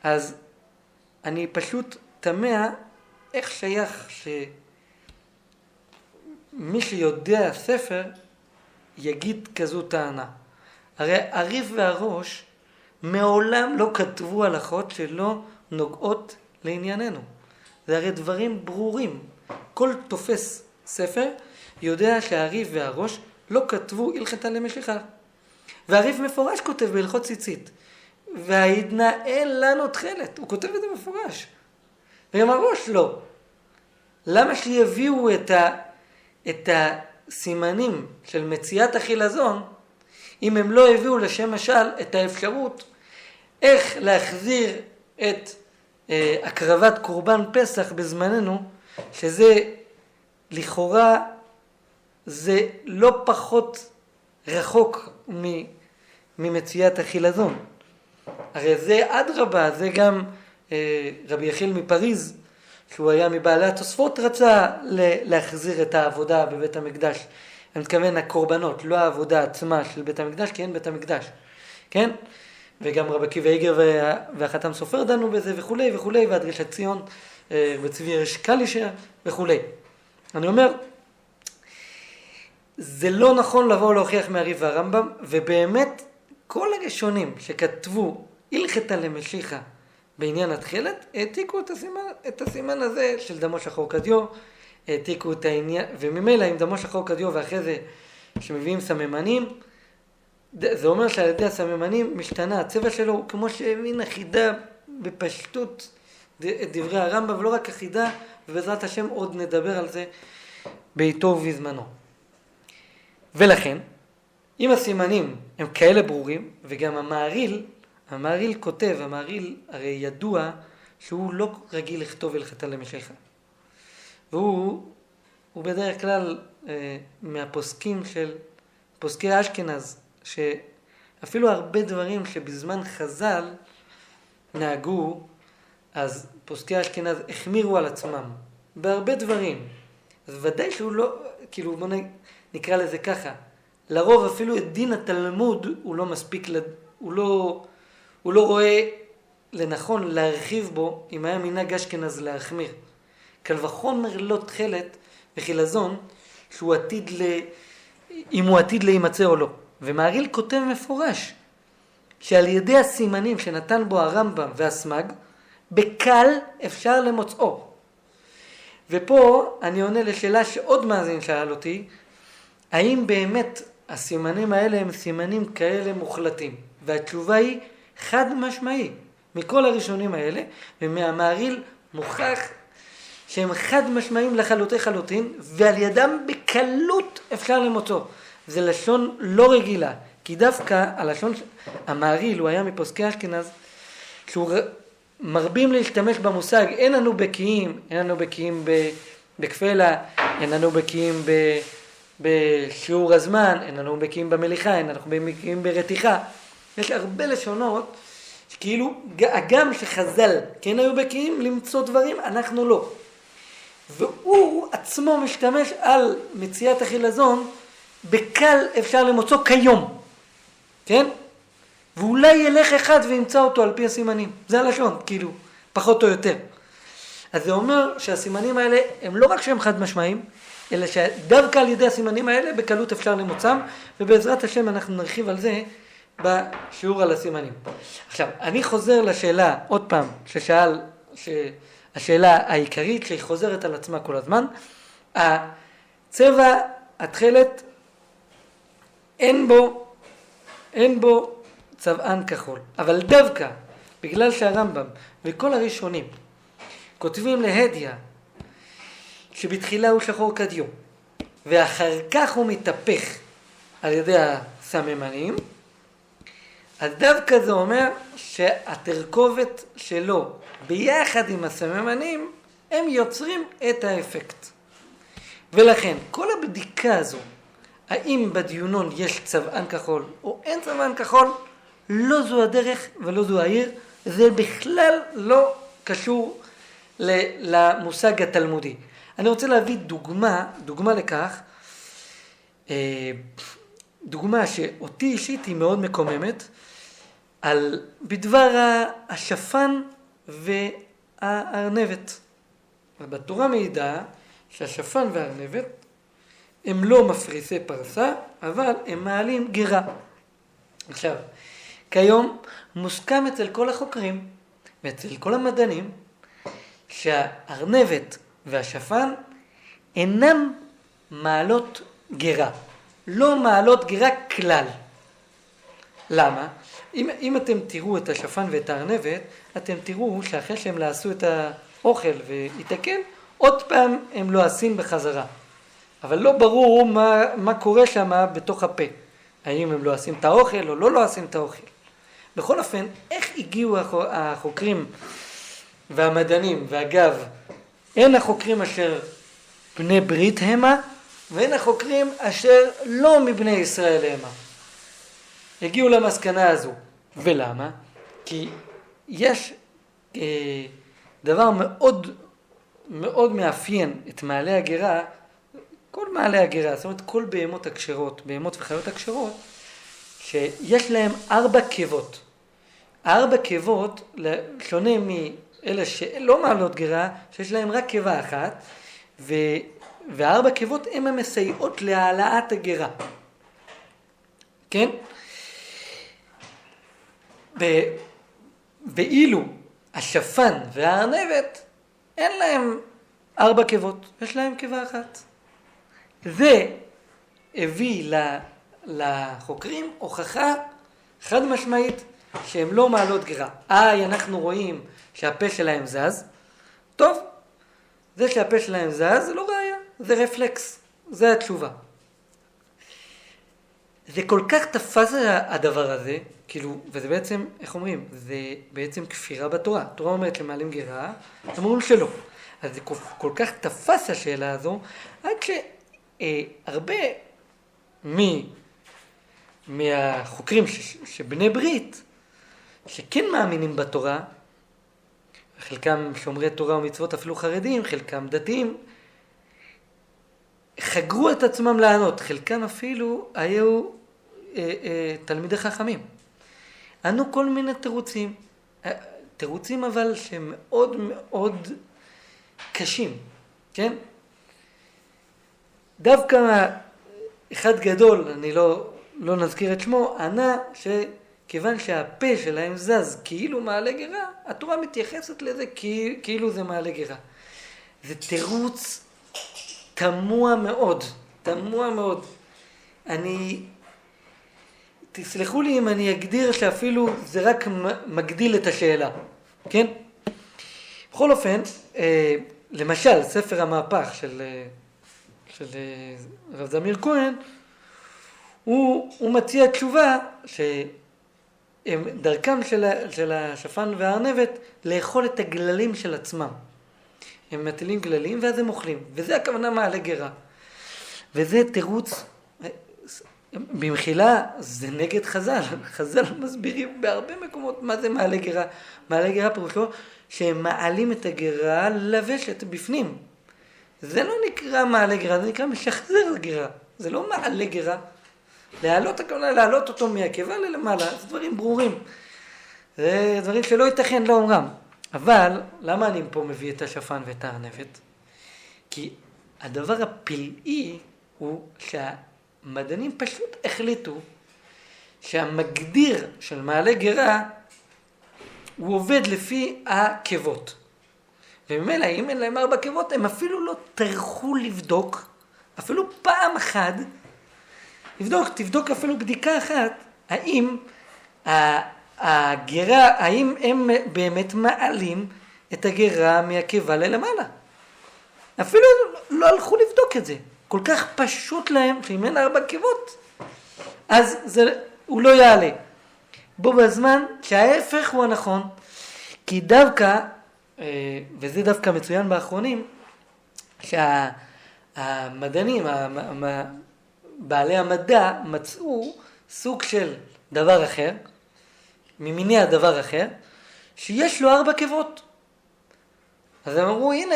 אז אני פשוט תמה איך שייך שמי שיודע ספר יגיד כזו טענה. הרי הריף והראש מעולם לא כתבו הלכות שלא נוגעות לענייננו. זה הרי דברים ברורים. כל תופס ספר יודע שהריף והראש לא כתבו הלכתה למשיחה. והריף מפורש כותב בהלכות ציצית. וההתנאל לנו תכלת. הוא כותב את זה מפורש. וגם הראש לא. למה שיביאו את הסימנים של מציאת החילזון, אם הם לא הביאו לשם משל את האפשרות איך להחזיר את הקרבת קורבן פסח בזמננו, שזה לכאורה זה לא פחות רחוק ממציאת החילזון. הרי זה אדרבה, זה גם רבי יחיאל מפריז, שהוא היה מבעלי התוספות, רצה להחזיר את העבודה בבית המקדש. אני מתכוון הקורבנות, לא העבודה עצמה של בית המקדש, כי אין בית המקדש. כן? וגם רבי עקיבא איגר והחתם סופר דנו בזה וכולי וכולי, והדרישת ציון וצבי ירש קלישר וכולי. אני אומר, זה לא נכון לבוא להוכיח מהריף והרמב"ם, ובאמת כל הראשונים שכתבו הלכתה למשיחה בעניין התכלת, העתיקו את הסימן הזה של דמו שחור כדיו, העתיקו את העניין, וממילא עם דמו שחור כדיו ואחרי זה שמביאים סממנים, זה אומר שעל ידי הסממנים משתנה הצבע שלו, כמו שהבין אחידה בפשטות את דברי הרמב"ם, ולא רק אחידה, ובעזרת השם עוד נדבר על זה בעיתו ובזמנו. ולכן, אם הסימנים הם כאלה ברורים, וגם המעריל כותב, המעריל הרי ידוע שהוא לא רגיל לכתוב הלכתה למשיחה. והוא בדרך כלל מהפוסקים של פוסקי אשכנז, שאפילו הרבה דברים שבזמן חז"ל נהגו, אז פוסקי אשכנז החמירו על עצמם בהרבה דברים. אז ודאי שהוא לא, כאילו בוא נקרא לזה ככה, לרוב אפילו את דין התלמוד הוא לא מספיק, הוא לא רואה לנכון להרחיב בו אם היה מנהג אשכנז להחמיר. קל וחומר לא תכלת וחילזון שהוא עתיד אם הוא עתיד להימצא או לא. ומהרי"ל כותב מפורש שעל ידי הסימנים שנתן בו הרמב"ם והסמ"ג בקל אפשר למוצאו. ופה אני עונה לשאלה שעוד מאזין שאל אותי, האם באמת הסימנים האלה הם סימנים כאלה מוחלטים? והתשובה היא חד משמעי. מכל הראשונים האלה ומהמהרי"ל מוכח שהם חד משמעיים לחלוטין ועל ידם בקלות אפשר למוצאו. זה לשון לא רגילה, כי דווקא הלשון המהרי"ל הוא היה מפוסקי אשכנז שהוא מרבים להשתמש במושג אין לנו בקיאים בכפלה, אין לנו בקיאים בשיעור הזמן, אין לנו בקיאים במליחה, אין לנו בקיאים ברתיחה. יש הרבה לשונות שכאילו גם שחז"ל כן היו בקיאים למצוא דברים, אנחנו לא. והוא עצמו משתמש על מציאת החילזון בקל אפשר למוצאו כיום, כן? ואולי ילך אחד וימצא אותו על פי הסימנים. זה הלשון, כאילו, פחות או יותר. אז זה אומר שהסימנים האלה הם לא רק שהם חד משמעיים, אלא שדווקא על ידי הסימנים האלה בקלות אפשר למוצאם, ובעזרת השם אנחנו נרחיב על זה בשיעור על הסימנים. עכשיו, אני חוזר לשאלה, עוד פעם, השאלה העיקרית שהיא חוזרת על עצמה כל הזמן, הצבע התכלת אין בו צבען כחול, אבל דווקא בגלל שהרמב"ם וכל הראשונים כותבים להדיא שבתחילה הוא שחור כדיו ואחר כך הוא מתהפך על ידי הסממנים, אז דווקא זה אומר שהתרכובת שלו ביחד עם הסממנים הם יוצרים את האפקט. ולכן כל הבדיקה הזו האם בדיונון יש צבען כחול או אין צבען כחול, לא זו הדרך ולא זו העיר, זה בכלל לא קשור למושג התלמודי. אני רוצה להביא דוגמה לכך, דוגמה שאותי אישית היא מאוד מקוממת, בדבר השפן והארנבת. בתורה מעידה שהשפן והארנבת הם לא מפריסי פרסה, אבל הם מעלים גירה. עכשיו, כיום מוסכם אצל כל החוקרים ואצל כל המדענים שהארנבת והשפן אינם מעלות גירה. לא מעלות גירה כלל. למה? אם אתם תראו את השפן ואת הארנבת, אתם תראו שאחרי שהם לעשו את האוכל והתקן, עוד פעם הם לועסים בחזרה. אבל לא ברור מה קורה שם בתוך הפה. האם הם לועסים את האוכל או לא לועסים את האוכל. בכל אופן, איך הגיעו החוקרים והמדענים, ואגב, אין החוקרים אשר בני ברית המה, ואין החוקרים אשר לא מבני ישראל המה. הגיעו למסקנה הזו. ולמה? כי יש דבר מאוד מאוד מאפיין את מעלה הגירה, כל מעלה הגירה, זאת אומרת כל בהמות הכשרות, בהמות וחיות הכשרות, שיש להם 4 קיבות. 4 קיבות שונה מאלה שלא מעלות גירה, שיש להם רק קיבה אחת, ו4 קיבות הן המסייעות להעלאת הגירה. כן? ואילו השפן והארנבת אין להם 4 קיבות, יש להם קיבה אחת. זה הביא לחוקרים הוכחה חד משמעית שהם לא מעלות גירה. אנחנו רואים שהפה שלהם זז. טוב, זה שהפה שלהם זז זה לא ראיה, זה רפלקס, זה התשובה. זה כל כך תפס הדבר הזה, כאילו, וזה בעצם, איך אומרים, זה בעצם כפירה בתורה. התורה אומרת שמעלים גירה, הם אומרים שלא. אז זה כל כך תפס השאלה הזו, עד שהרבה מהחוקרים שבני ברית, שכן מאמינים בתורה, חלקם שומרי תורה ומצוות אפילו חרדים, חלקם דתיים, חגרו את עצמם לענות, חלקם אפילו היו תלמידי חכמים. ענו כל מיני תירוצים, תירוצים אבל שהם מאוד מאוד קשים, כן? דווקא אחד גדול, אני לא נזכיר את שמו, ענה שכיוון שהפה שלהם זז כאילו מעלה גרה, התורה מתייחסת לזה כאילו זה מעלה גרה. זה תירוץ תמוה מאוד, תמוה מאוד. תסלחו לי אם אני אגדיר שאפילו זה רק מגדיל את השאלה, כן? בכל אופן, למשל, ספר המהפך של רב זמיר כהן, הוא מציע תשובה שדרכם של השפן והארנבת לאכול את הגללים של עצמם. הם מטילים גללים ואז הם אוכלים, וזה הכוונה מעלה גרה. וזה תירוץ, במחילה זה נגד חז"ל. חז"ל מסבירים בהרבה מקומות מה זה מעלה גרה. מעלה גרה פירושו שהם מעלים את הגרה לוושת בפנים. זה לא נקרא מעלה גרה, זה נקרא משחזר גרה. זה לא מעלה גרה. להעלות הכוונה, להעלות אותו מהקיבה ללמעלה, זה דברים ברורים. זה דברים שלא ייתכן לאומרם. אבל למה אני פה מביא את השפן ואת הארנבת? כי הדבר הפלאי הוא שהמדענים פשוט החליטו שהמגדיר של מעלה גרה הוא עובד לפי העקבות. וממילא אם אין להם 4 עקבות הם אפילו לא טרחו לבדוק, אפילו פעם אחת, תבדוק אפילו בדיקה אחת, האם הגרה, האם הם באמת מעלים את הגרה מהקיבה ללמעלה. אפילו לא הלכו לבדוק את זה. כל כך פשוט להם שאם אין 4 עקבות, אז הוא לא יעלה. בו בזמן שההפך הוא הנכון. כי דווקא, וזה דווקא מצוין באחרונים, שהמדענים, בעלי המדע, מצאו סוג של דבר אחר, ממיני הדבר אחר, שיש לו 4 עקבות. אז הם אמרו, הנה,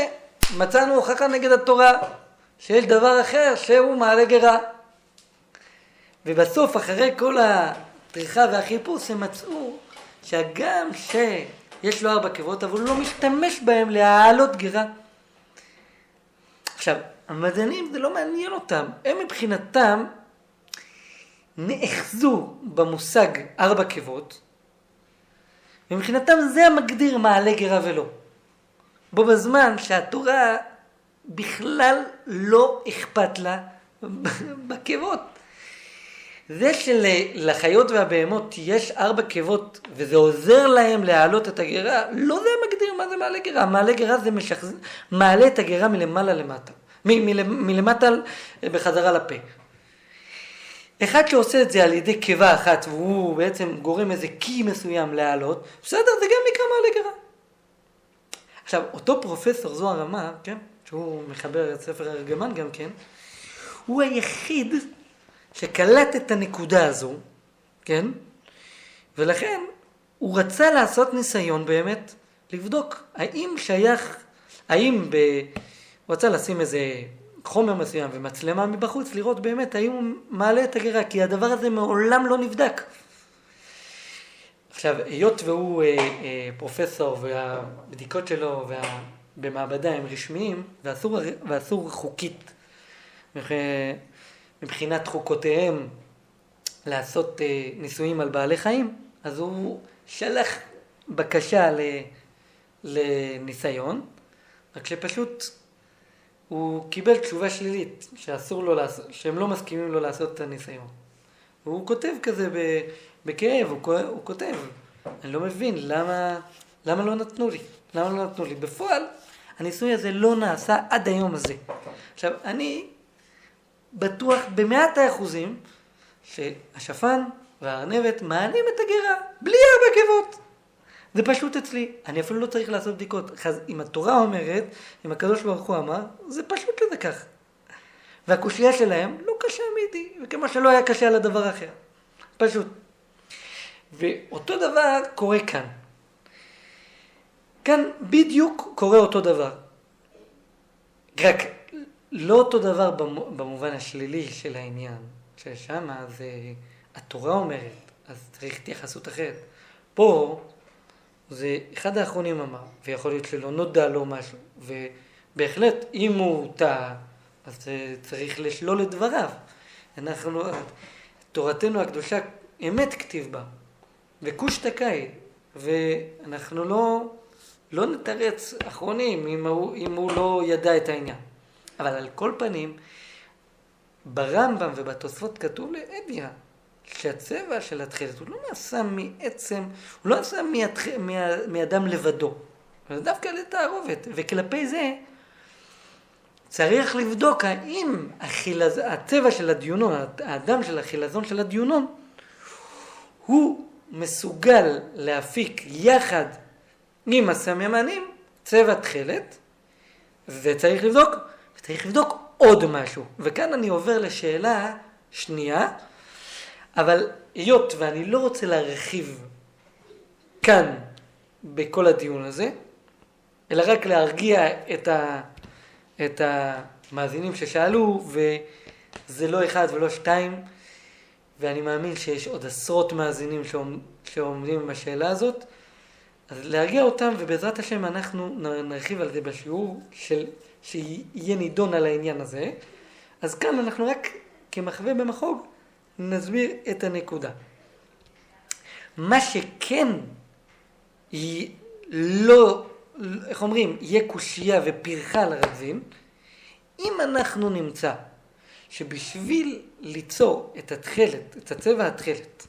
מצאנו הוכחה נגד התורה, שיש דבר אחר שהוא מעלה גרה. ובסוף, אחרי כל הטריחה והחיפוש, הם מצאו שגם שיש לו 4 עקבות, אבל הוא לא משתמש בהם להעלות גרה. עכשיו, המדענים זה לא מעניין אותם. הם מבחינתם נאחזו במושג 4 עקבות, ומבחינתם זה המגדיר מעלה גרה ולא. בו בזמן שהתורה בכלל לא אכפת לה בעקבות. זה שלחיות והבהמות יש 4 עקבות וזה עוזר להם להעלות את הגרה, לא זה המגדיר מה זה מעלה גרה. מעלה גרה זה מעלה את הגרה מלמעלה למטה. מלמטה בחזרה לפה. אחד שעושה את זה על ידי קיבה אחת והוא בעצם גורם איזה קי מסוים להעלות, בסדר, זה גם נקרא מעלה גרה. עכשיו, אותו פרופסור זוהר אמר, כן, שהוא מחבר את ספר ארגמן גם כן, הוא היחיד שקלט את הנקודה הזו, כן, ולכן הוא רצה לעשות ניסיון באמת לבדוק האם הוא רצה לשים איזה חומר מסוים ומצלמה מבחוץ, לראות באמת האם הוא מעלה את הגרה, כי הדבר הזה מעולם לא נבדק. עכשיו, היות והוא פרופסור והבדיקות שלו במעבדה הם רשמיים, ואסור חוקית מבחינת חוקותיהם לעשות ניסויים על בעלי חיים, אז הוא שלח בקשה לניסיון, רק שפשוט הוא קיבל תשובה שלילית שאסור לו לעשות, שהם לא מסכימים לו לעשות את הניסיון. והוא כותב כזה בכאב, הוא כותב, אני לא מבין למה לא נתנו לי, למה לא נתנו לי. בפועל הניסוי הזה לא נעשה עד היום הזה. עכשיו אני בטוח ב100% שהשפן והארנבת מעלים את הגרה בלי 4 עקבות. זה פשוט אצלי, אני אפילו לא צריך לעשות בדיקות. אם התורה אומרת, אם הקדוש ברוך הוא אמר, זה פשוט לזה כך. והקושיה שלהם לא קשה מידי, וכמו שלא היה קשה על הדבר אחר. פשוט. ואותו דבר קורה כאן. כאן בדיוק קורה אותו דבר. רק לא אותו דבר במובן השלילי של העניין, ששם אז התורה אומרת, אז צריך התייחסות אחרת. פה זה אחד האחרונים אמר, ויכול להיות שלא נודע לו משהו, ובהחלט אם הוא טעה, אז צריך לשלול את דבריו. תורתנו הקדושה אמת כתיב בה, וכוש תקאי, ואנחנו לא נתרץ אחרונים אם הוא לא ידע את העניין. אבל על כל פנים, ברמב"ם ובתוספות כתוב לאדיה, שהצבע של התכלת הוא לא נעשה מעצם, הוא לא נעשה מאדם לבדו, זה דווקא לתערובת, וכלפי זה צריך לבדוק האם הצבע של הדיונון, האדם של החילזון של הדיונון, הוא מסוגל להפיק יחד עם הסממנים צבע תכלת, וצריך לבדוק עוד משהו. וכאן אני עובר לשאלה שנייה, אבל היות ואני לא רוצה להרחיב כאן בכל הדיון הזה, אלא רק להרגיע את המאזינים ששאלו, וזה לא אחד ולא שתיים, ואני מאמין שיש עוד עשרות מאזינים שעומדים עם השאלה הזאת, אז להרגיע אותם, ובעזרת השם אנחנו נרחיב על זה בשיעור שיהיה נידון על העניין הזה. אז כאן אנחנו רק כמחווה במחוג נסביר את הנקודה. מה שכן איך אומרים, יהיה קושייה ופרחה לרזין, אם אנחנו נמצא שבשביל ליצור את התכלת, את הצבע התכלת,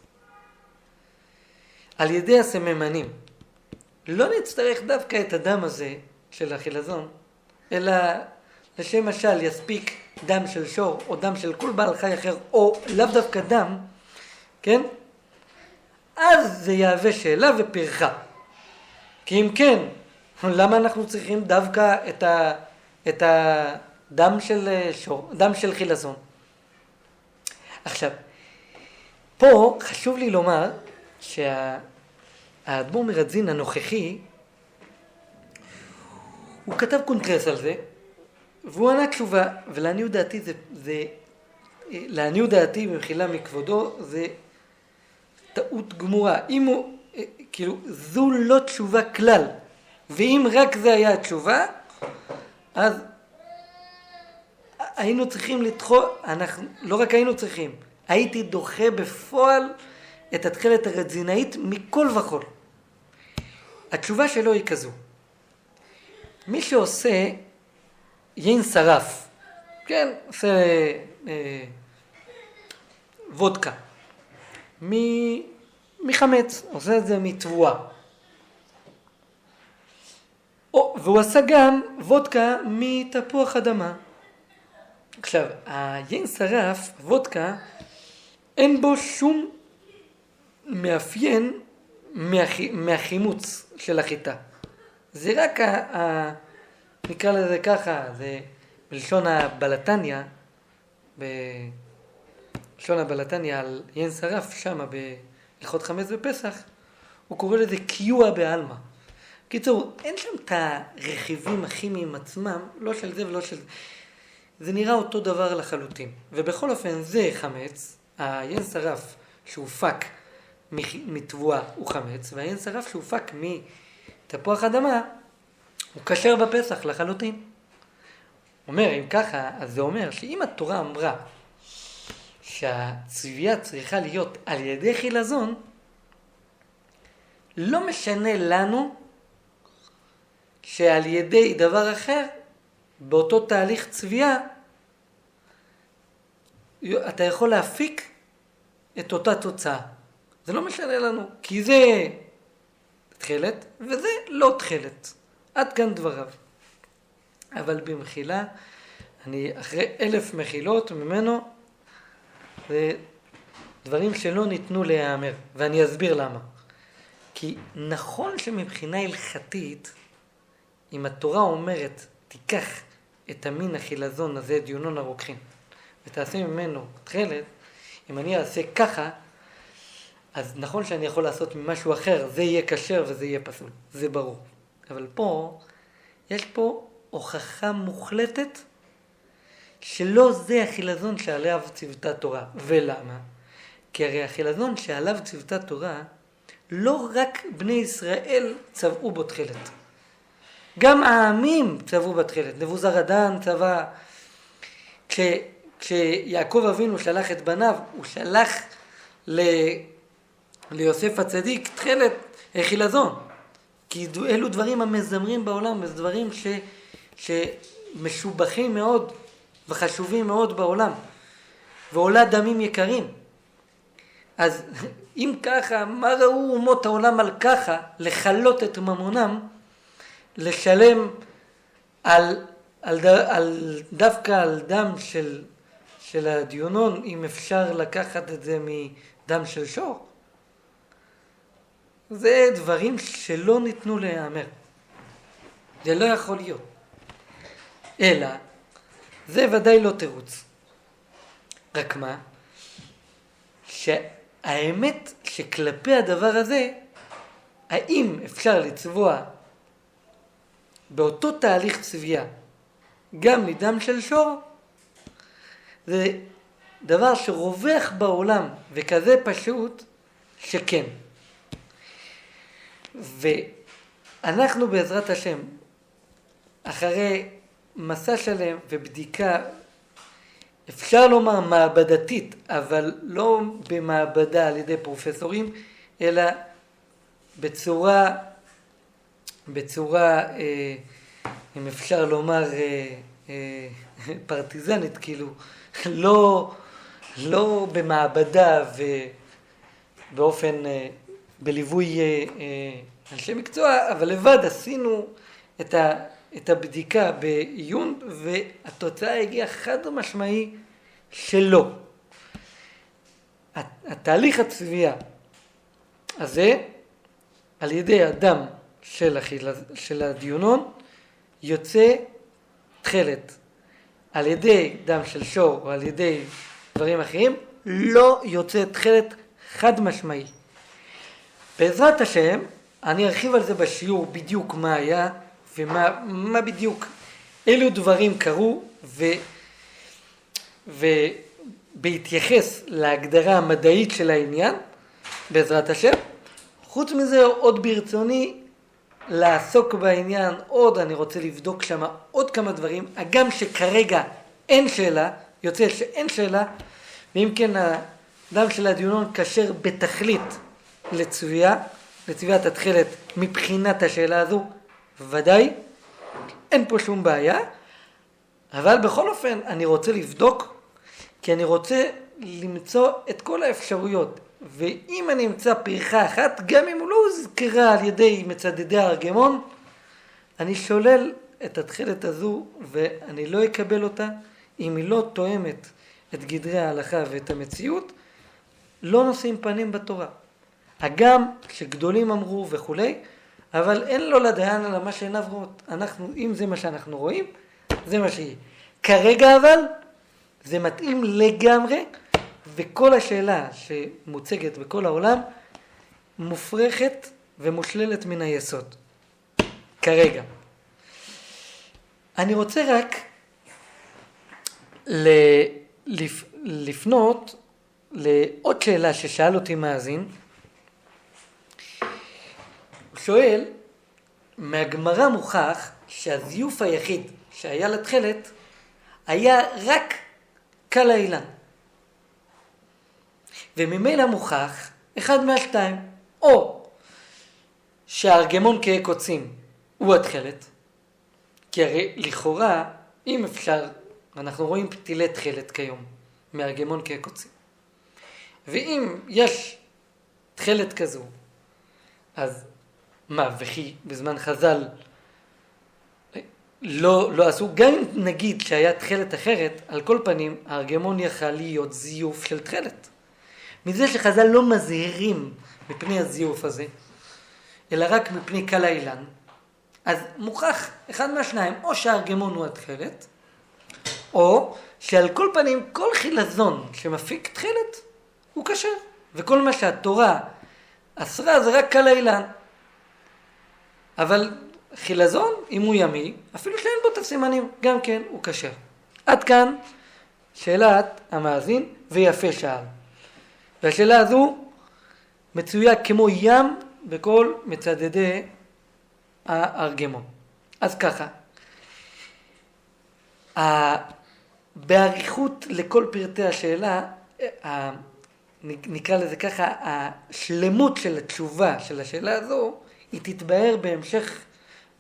על ידי הסממנים, לא נצטרך דווקא את הדם הזה של החילזון, אלא לשם משל יספיק דם של שור או דם של כל בעל חי אחר, או לאו דווקא דם, כן? אז זה יהווה שאלה ופרחה. כי אם כן, למה אנחנו צריכים דווקא את הדם של שור, דם של חילזון? עכשיו, פה חשוב לי לומר שהאדמו"ר מרדזין הנוכחי, הוא כתב קונטרס על זה, והוא ענה תשובה, ולעניות דעתי לעניות דעתי במחילה מכבודו, זה טעות גמורה. אם הוא, כאילו, זו לא תשובה כלל, ואם רק זה היה התשובה, אז היינו צריכים לדחות, לא רק היינו צריכים, הייתי דוחה בפועל את התכלת הרדזינאית מכל וכל. התשובה שלו היא כזו: מי שעושה יין שרף, כן, עושה וודקה, מחמץ, עושה את זה מתבואה. והוא עשה גם וודקה מתפוח אדמה. עכשיו, היין שרף, וודקה, אין בו שום מאפיין מהחימוץ של החיטה. זה רק נקרא לזה ככה, זה בלשון הבלטניה, בלשון הבלטניה על יין שרף, שם בהלכות חמץ בפסח, הוא קורא לזה קיוע בעלמא. קיצור, אין שם את הרכיבים הכימיים עצמם, לא של זה ולא של זה. זה נראה אותו דבר לחלוטין. ובכל אופן זה חמץ, היין שרף שהופק מתבואה הוא חמץ, והיין שרף שהופק מתפוח אדמה הוא כשר בפסח לחלוטין. אומר, אם ככה, אז זה אומר שאם התורה אמרה שהצבייה צריכה להיות על ידי חילזון, לא משנה לנו שעל ידי דבר אחר, באותו תהליך צבייה, אתה יכול להפיק את אותה תוצאה. זה לא משנה לנו, כי זה תכלת וזה לא תכלת. עד כאן דבריו. אבל במחילה, אני אחרי 1000 מחילות ממנו, זה דברים שלא ניתנו להיאמר, ואני אסביר למה. כי נכון שמבחינה הלכתית, אם התורה אומרת, תיקח את המין החילזון הזה, דיונון הרוקחין, ותעשה ממנו תכלת, אם אני אעשה ככה, אז נכון שאני יכול לעשות ממשהו אחר, זה יהיה כשר וזה יהיה פסול, זה ברור. אבל פה, יש פה הוכחה מוחלטת שלא זה החילזון שעליו ציוותה תורה. ולמה? כי הרי החילזון שעליו ציוותה תורה, לא רק בני ישראל צבעו בו תכלת. גם העמים צבעו בתכלת. נבוזראדן צבע, כשיעקב אבינו שלח את בניו, הוא שלח ליוסף הצדיק תכלת חילזון. כי אלו דברים המזמרים בעולם, זה דברים שמשובחים מאוד וחשובים מאוד בעולם, ועולה דמים יקרים. אז אם ככה, מה ראו אומות העולם על ככה, לחלות את ממונם, לשלם דווקא על דם של הדיונון, אם אפשר לקחת את זה מדם של שור? זה דברים שלא ניתנו להיאמר. זה לא יכול להיות. אלא, זה ודאי לא תירוץ. רק מה? שהאמת שכלפי הדבר הזה, האם אפשר לצבוע באותו תהליך צביעה גם מדם של שור, זה דבר שרווח בעולם וכזה פשוט שכן. ואנחנו בעזרת השם, אחרי מסע שלם ובדיקה, אפשר לומר מעבדתית, אבל לא במעבדה על ידי פרופסורים, אלא בצורה אם אפשר לומר פרטיזנית, כאילו, לא במעבדה ובאופן, בליווי אנשי מקצוע, אבל לבד עשינו את הבדיקה בעיון, והתוצאה הגיעה חד משמעי שלא. התהליך הצביעה הזה, על ידי הדם של הדיונון, יוצא תכלת. על ידי דם של שור או על ידי דברים אחרים, לא יוצא תכלת חד משמעי. בעזרת השם, אני ארחיב על זה בשיעור בדיוק מה היה ומה בדיוק, אילו דברים קרו, ובהתייחס להגדרה המדעית של העניין, בעזרת השם. חוץ מזה, עוד ברצוני לעסוק בעניין עוד, אני רוצה לבדוק שם עוד כמה דברים, הגם שכרגע אין שאלה, יוצא שאין שאלה, ואם כן הדם של הדיונון קשר בתכלית לצביעת התכלת מבחינת השאלה הזו, ודאי, אין פה שום בעיה, אבל בכל אופן אני רוצה לבדוק, כי אני רוצה למצוא את כל האפשרויות, ואם אני אמצא פרחה אחת, גם אם הוא לא הוזכרה על ידי מצדדי הארגמון, אני שולל את התכלת הזו ואני לא אקבל אותה, אם היא לא תואמת את גדרי ההלכה ואת המציאות, לא נושאים פנים בתורה. הגם שגדולים אמרו וכולי, אבל אין לו לדיין על מה שעיניו רואות. אם זה מה שאנחנו רואים, זה מה שיהיה. כרגע אבל, זה מתאים לגמרי, וכל השאלה שמוצגת בכל העולם, מופרכת ומושללת מן היסוד. כרגע. אני רוצה רק לפנות לעוד שאלה ששאל אותי מאזין. הוא שואל, מהגמרא מוכח שהזיוף היחיד שהיה לתכלת, היה רק קל האילן. וממילא מוכח אחד מהשתיים, או שהארגמון כהה קוצים הוא התכלת, כי הרי לכאורה, אם אפשר, אנחנו רואים פתילי תכלת כיום, מארגמון כהה קוצים. ואם יש תכלת כזו, אז מה, וכי בזמן חז"ל לא עשו, גם אם נגיד שהיה תכלת אחרת, על כל פנים, הארגמון יכל להיות זיוף של תכלת. מזה שחז"ל לא מזהירים מפני הזיוף הזה, אלא רק מפני קל האילן, אז מוכח אחד מהשניים, או שהארגמון הוא התכלת, או שעל כל פנים כל חילזון שמפיק תכלת הוא כשר, וכל מה שהתורה אסרה זה רק קל האילן. אבל חילזון, אם הוא ימי, אפילו שאין בו את הסימנים, גם כן הוא כשר. עד כאן שאלת המאזין, ויפה שאל. והשאלה הזו מצויה כמו ים בכל מצדדי הארגמון. אז ככה, בעריכות לכל פרטי השאלה, נקרא לזה ככה, השלמות של התשובה של השאלה הזו, היא תתבהר בהמשך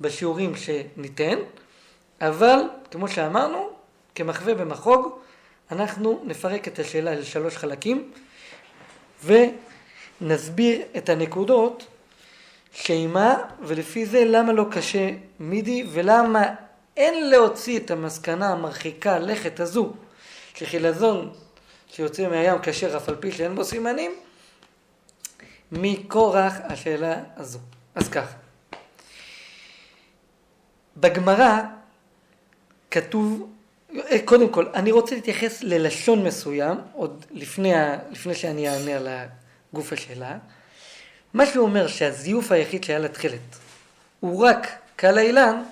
בשיעורים שניתן, אבל כמו שאמרנו, כמחווה במחוג, אנחנו נפרק את השאלה ל3 חלקים, ונסביר את הנקודות שעימה, ולפי זה למה לא קשה מידי, ולמה אין להוציא את המסקנה המרחיקה לכת הזו, שחילזון שיוצא מהים כשר אף על פי שאין בו סימנים, מכורח השאלה הזו. אז ככה, בגמרא כתוב, קודם כל, אני רוצה להתייחס ללשון מסוים, עוד לפני שאני אענה על גוף השאלה. מה שהוא אומר שהזיוף היחיד שהיה לתחילת הוא רק קל האילן,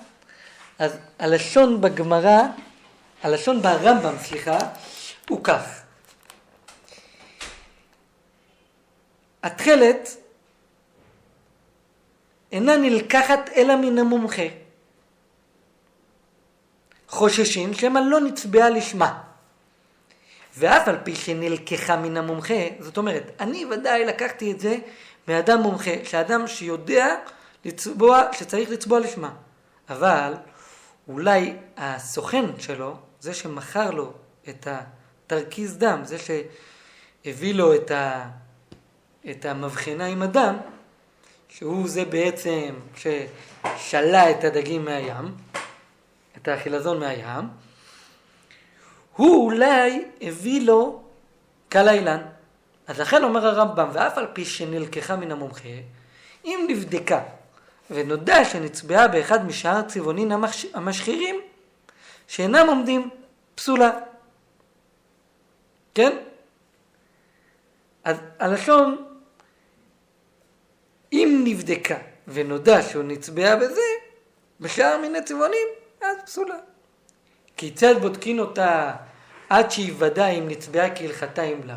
אז הלשון בגמרא, הלשון ברמב"ם, הוא כך. התחילת אינה נלקחת אלא מן המומחה. חוששים שמא לא נצבעה לשמה. ואף על פי שנלקחה מן המומחה, זאת אומרת, אני ודאי לקחתי את זה מאדם מומחה, שאדם שיודע לצבוע, שצריך לצבוע לשמה. אבל אולי הסוכן שלו, זה שמכר לו את התרכיז דם, זה שהביא לו את המבחנה עם הדם, שהוא זה בעצם ששלה את הדגים מהים, את החילזון מהים, הוא אולי הביא לו קל האילן. אז לכן אומר הרמב"ם, ואף על פי שנלקחה מן המומחה, אם נבדקה ונודע שנצבעה באחד משאר צבעונין המשחירים, שאינם עומדים, פסולה. כן? אז הלשון, אם נבדקה ונודע שהוא נצבעה בזה, בשאר מיני צבעונים, אז פסולה. כיצד בודקין אותה עד שיוודע אם נצבעה כהלכתה אם לאו?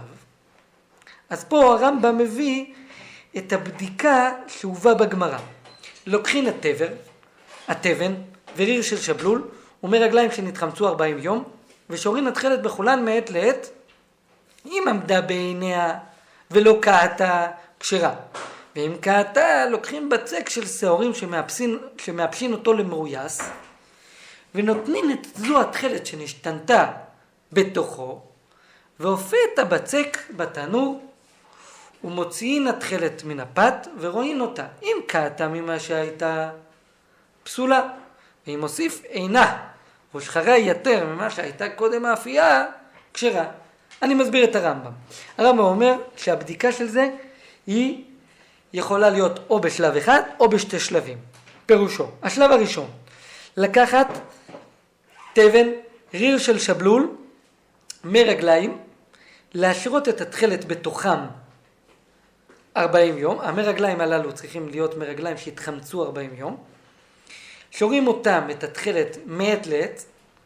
אז פה הרמב"ם מביא את הבדיקה שהובא בגמרא. לוקחין התבן וריר של שבלול ומרגליים שנתחמצו 40 יום, ושורין התחלת בחולן מעת לעת, אם עמדה בעיניה ולא קעתה כשרה. ואם קעתה, לוקחים בצק של שעורים שמאפשין אותו למרויס, ונותנים את זו התחלת שנשתנתה בתוכו, והופעת הבצק בתנור, ומוציאין התחלת מן הפת, ורואים אותה. אם קעתה ממה שהייתה פסולה, ואם מוסיף אינה, ושחרה יותר ממה שהייתה קודם האפייה, כשרה. אני מסביר את הרמב"ם. הרמב"ם אומר שהבדיקה של זה היא יכולה להיות או בשלב אחד או בשתי שלבים. פירושו, השלב הראשון, לקחת תבן, ריר של שבלול, מרגליים, להשרות את התחלת בתוכם 40 יום. המרגליים הללו צריכים להיות מרגליים שהתחמצו 40 יום. שורים אותם, את התחלת, מעת לעת.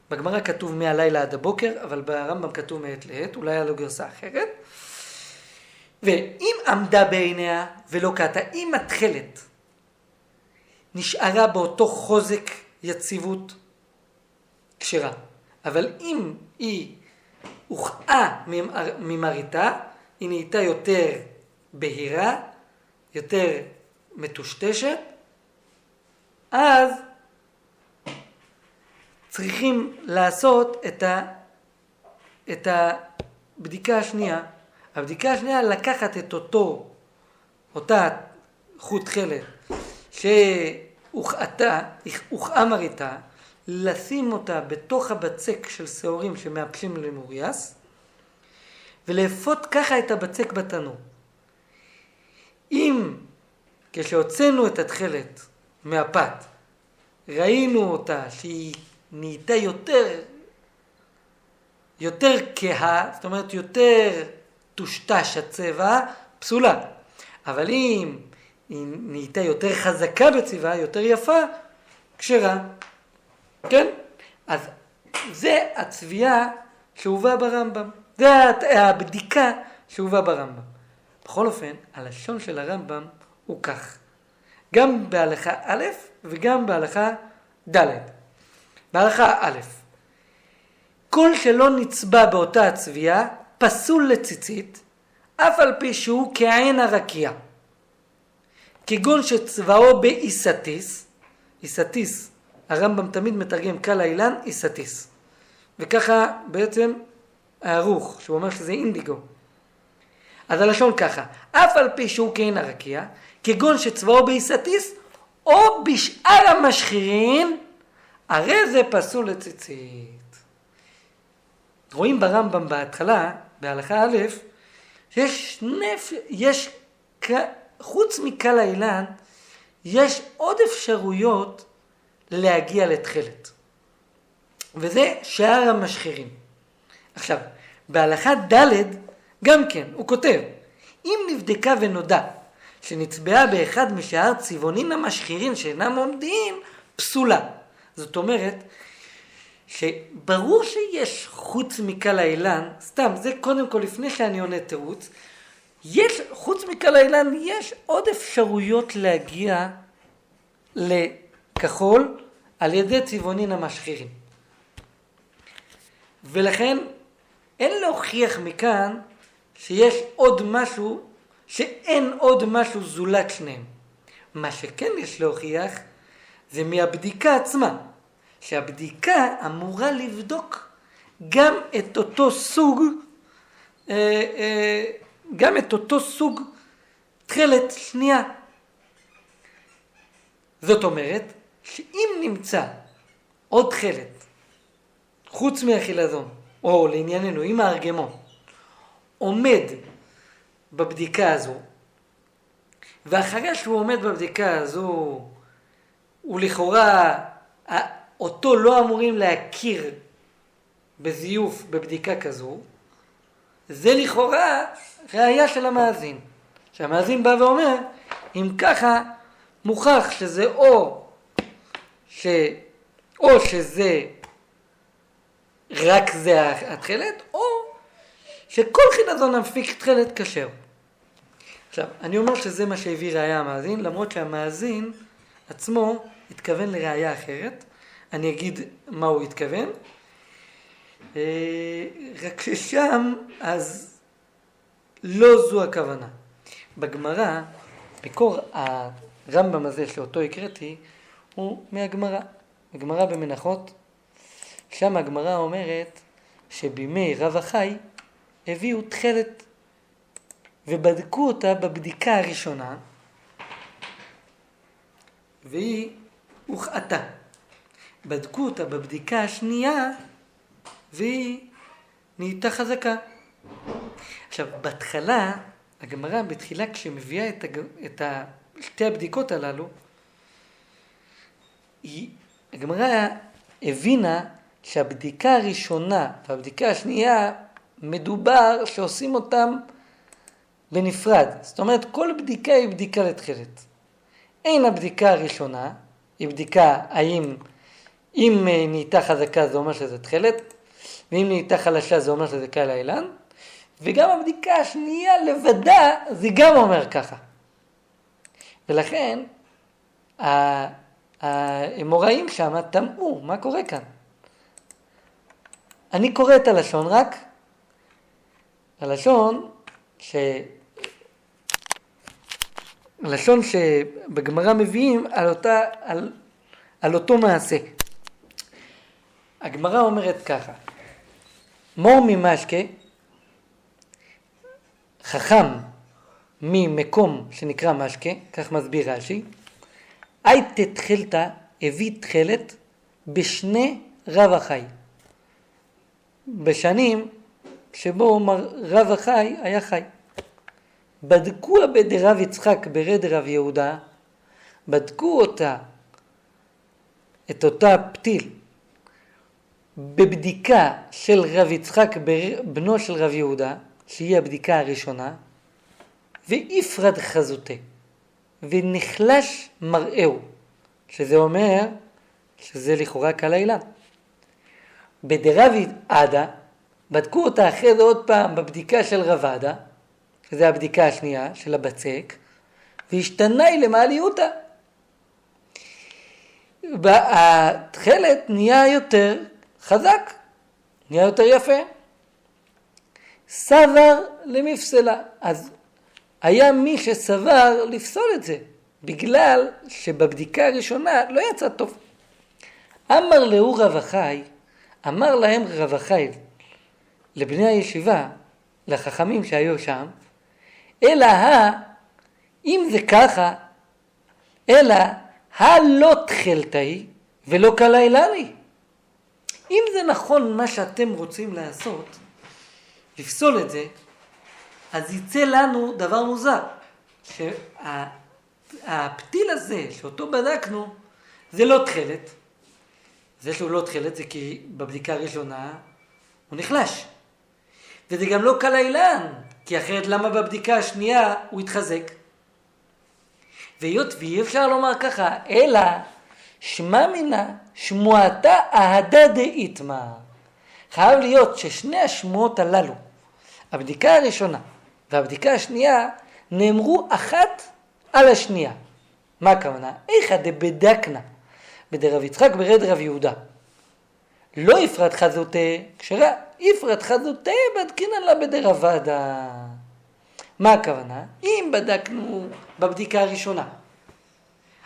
בגמרא כתוב מהלילה עד הבוקר, אבל ברמב"ם כתוב מעת לעת, אולי היה לו גרסה אחרת. ואם עמדה בעיניה ולא קעתה, אם התחלת נשארה באותו חוזק יציבות, כשרה. אבל אם היא הוכאה ממריתה, היא נהייתה יותר בהירה, יותר מטושטשת, אז צריכים לעשות את הבדיקה השנייה. הבדיקה השנייה לקחת את אותה חוט חלת שהוכאה מריתה, לשים אותה בתוך הבצק של שעורים שמאפשים למורייס, ולאפות ככה את הבצק בתנור. אם כשהוצאנו את התחלת מהפת, ראינו אותה שהיא נהייתה יותר כהה, זאת אומרת יותר טושטש הצבע, פסולה. אבל אם היא נהייתה יותר חזקה בצבעה, יותר יפה, כשרה. כן? אז זה הצביעה שהובא ברמב"ם. זה הבדיקה שהובא ברמב"ם. בכל אופן, הלשון של הרמב"ם הוא כך. גם בהלכה א' וגם בהלכה ד'. בהלכה א', כל שלא נצבע באותה הצביעה פסול לציצית, אף על פי שהוא כעין הרקיע. כגון שצבעו באיסטיס, איסטיס, הרמב"ם תמיד מתרגם קל האילן, איסטיס. וככה בעצם הערוך, שהוא אומר שזה אינדיגו. אז הלשון ככה, אף על פי שהוא כעין הרקיע, כגון שצבעו באיסטיס, או בשאר המשחירים, הרי זה פסול לציצית. רואים ברמב"ם בהתחלה, בהלכה א', שיש חוץ מקל האילן, יש עוד אפשרויות להגיע לתכלת. וזה שאר המשחירים. עכשיו, בהלכה ד' גם כן, הוא כותב, אם נבדקה ונודע שנצבעה באחד משאר צבעונין המשחירים שאינם עומדים, פסולה. זאת אומרת, שברור שיש חוץ מקל האילן, סתם, זה קודם כל לפני שאני עונה תירוץ, יש, חוץ מקל האילן, יש עוד אפשרויות להגיע לכחול על ידי צבעונין המשחירים. ולכן אין להוכיח מכאן שיש עוד משהו, שאין עוד משהו זולת שניהם. מה שכן יש להוכיח זה מהבדיקה עצמה, שהבדיקה אמורה לבדוק גם את אותו סוג, גם את אותו סוג תכלת שנייה. זאת אומרת, שאם נמצא עוד תכלת, חוץ מהחילזון, או לענייננו, עם הארגמון, עומד בבדיקה הזו, ואחרי שהוא עומד בבדיקה הזו, הוא לכאורה, אותו לא אמורים להכיר בזיוף בבדיקה כזו, זה לכאורה ראייה של המאזין. שהמאזין בא ואומר, אם ככה מוכח שזה או שזה רק זה התכלת, או שכל חילזון המפיק תכלת כשר. עכשיו, אני אומר שזה מה שהביא ראייה המאזין, למרות שהמאזין עצמו התכוון לראייה אחרת. אני אגיד מה הוא התכוון. רק ששם, אז לא זו הכוונה. בגמרא, מקור הרמב"ם הזה שאותו הקראתי, הוא מהגמרא. הגמרא במנחות, שם הגמרא אומרת שבימי רב החי הביאו תכלת ובדקו אותה בבדיקה הראשונה, והיא הוחעתה. בדקו אותה בבדיקה השנייה, והיא נהייתה חזקה. עכשיו, בהתחלה, הגמרא בתחילה כשמביאה את שתי הבדיקות הללו, הגמרא הבינה שהבדיקה הראשונה והבדיקה השנייה מדובר שעושים אותם בנפרד. זאת אומרת, כל בדיקה היא בדיקה לתכלת. אין הבדיקה הראשונה, היא בדיקה האם אם נהייתה חזקה זה אומר שזה תכלת, ואם נהייתה חלשה זה אומר שזה קל האילן, וגם הבדיקה השנייה לבדה זה גם אומר ככה. ולכן האמוראים שם תמהו, מה קורה כאן? אני קורא את הלשון רק, הלשון שבגמרא מביאים על אותו מעשה. הגמרא אומרת ככה, מור ממשקה, חכם ממקום שנקרא משקה, כך מסביר רש"י, היית תתחלתה, הביא תכלת בשני רב החי. בשנים שבו רב החי היה חי. בדקו בדרב יצחק ברד רב יהודה, בדקו אותה, את אותה פתיל, בבדיקה של רב יצחק בנו של רב יהודה, שהיא הבדיקה הראשונה, ואיפרד חזותה, ונחלש מראהו, שזה אומר שזה לכאורה קל האילן. בדרבי עדה, בדקו אותה אחרי זה עוד פעם בבדיקה של רב עדה, שזו הבדיקה השנייה של הבצק, והשתנה היא למעליותה. התכלת נהיה יותר חזק, נהיה יותר יפה. סבר למפסלה, אז היה מי שסבר לפסול את זה, בגלל שבבדיקה הראשונה לא יצא טוב. אמר להו רב אחי, אמר להם רב אחי, לבני הישיבה, לחכמים שהיו שם, אלא אם זה ככה, אלא הלא תחלתאי ולא קל האילני. אם זה נכון מה שאתם רוצים לעשות, לפסול את זה, אז יצא לנו דבר מוזר, שהפתיל הזה שאותו בדקנו, זה לא תחלת. זה שהוא לא תחלת זה כי בבדיקה הראשונה הוא נחלש. וזה גם לא קל האילן, כי אחרת למה בבדיקה השנייה הוא יתחזק? והיות ואי אפשר לומר ככה, אלא שמע מינה שמועתה אהדה דאיתמר. חייב להיות ששני השמועות הללו, הבדיקה הראשונה והבדיקה השנייה, נאמרו אחת על השנייה. מה הכוונה? איכא דבדקנה בדרב יצחק ברד רב יהודה. לא יפרט חזותה כשרה, יפרט חזותה בדקינן לה בדרב עדה. מה הכוונה? אם בדקנו בבדיקה הראשונה,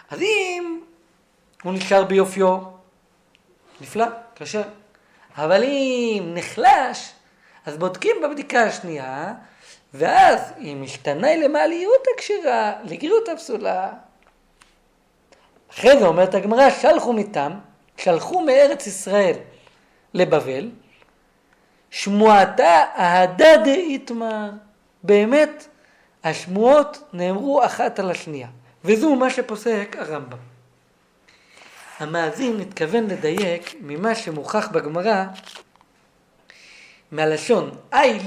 אז אם הוא נשאר ביופיו, נפלא, קשה. אבל אם נחלש, אז בודקים בבדיקה השנייה, ואז אם משתנה למעליות הקשרה, לגריעות הפסולה. אחרי זה אומרת הגמרא, שלחו מתם, שלחו מארץ ישראל לבבל, שמועתה אהדה דאיתמר. באמת, השמועות נאמרו אחת על השנייה. וזו מה שפוסק הרמב"ם. המאזין מתכוון לדייק ממה שמוכח בגמרא, מהלשון,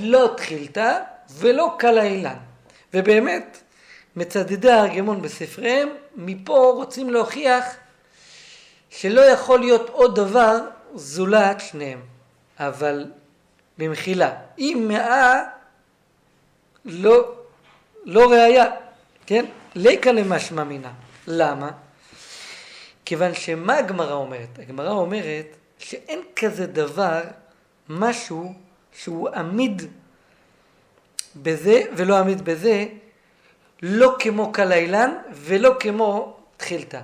לא תחילתה ולא קל האילן. ובאמת, מצדדי הארגמון בספריהם, מפה רוצים להוכיח שלא יכול להיות עוד דבר זולת שניהם. אבל במחילה, אם מאה לא ראיה, כן? ליקה למשמע מינה. למה? כיוון שמה הגמרא אומרת? הגמרא אומרת שאין כזה דבר, משהו שהוא עמיד בזה ולא עמיד בזה, לא כמו קל האילן ולא כמו תחילתה.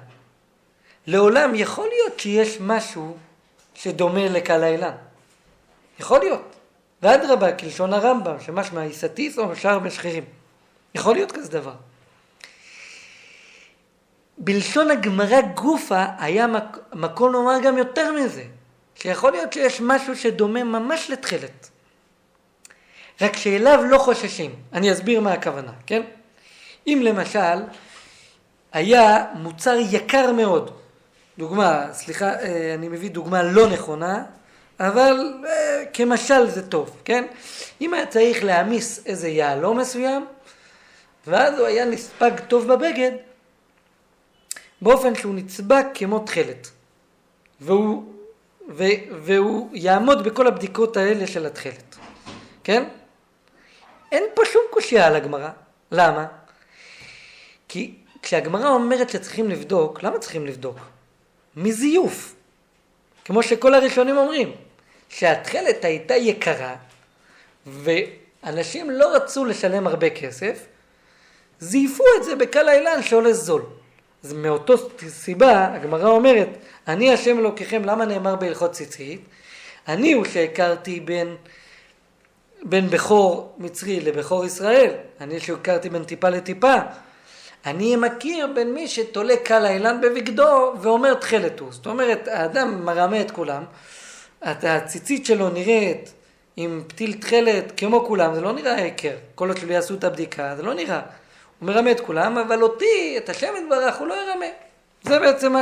לעולם יכול להיות שיש משהו שדומה לקל האילן. יכול להיות. ואדרבה, כלשון הרמב"ם, שמשמע יסתיס או שער בשכירים. יכול להיות כזה דבר. בלשון הגמרא גופה היה מקום לומר גם יותר מזה, שיכול להיות שיש משהו שדומה ממש לתחילת. רק שאליו לא חוששים. אני אסביר מה הכוונה, כן? אם למשל היה מוצר יקר מאוד, דוגמה, סליחה, אני מביא דוגמה לא נכונה, אבל כמשל זה טוב, כן? אם היה צריך להעמיס איזה יהלום מסוים, ואז הוא היה נספג טוב בבגד, באופן שהוא נצבע כמו תחילת. והוא יעמוד בכל הבדיקות האלה של התחילת. כן? אין פה שום קושיה על הגמרא. למה? כי כשהגמרא אומרת שצריכים לבדוק, למה צריכים לבדוק? מזיוף. כמו שכל הראשונים אומרים, שהתחילת הייתה יקרה, ואנשים לא רצו לשלם הרבה כסף, זייפו את זה בקל האילן שעולה זול. אז מאותו סיבה, הגמרא אומרת, אני השם אלוקיכם, למה נאמר בהלכות ציצית? אני הוא שהכרתי בין בכור מצרי לבכור ישראל, אני שהכרתי בין טיפה לטיפה. אני מכיר בין מי שתולה קל האילן בבגדו ואומר תחילתו. זאת אומרת, האדם מרמה את כולם, הציצית שלו נראית עם פתיל תחילת כמו כולם, זה לא נראה העיקר. כל עוד שלי יעשו את הבדיקה, זה לא נראה. הוא מרמה את כולם, אבל אותי, את השם יתברך, הוא לא ירמה. זה בעצם מה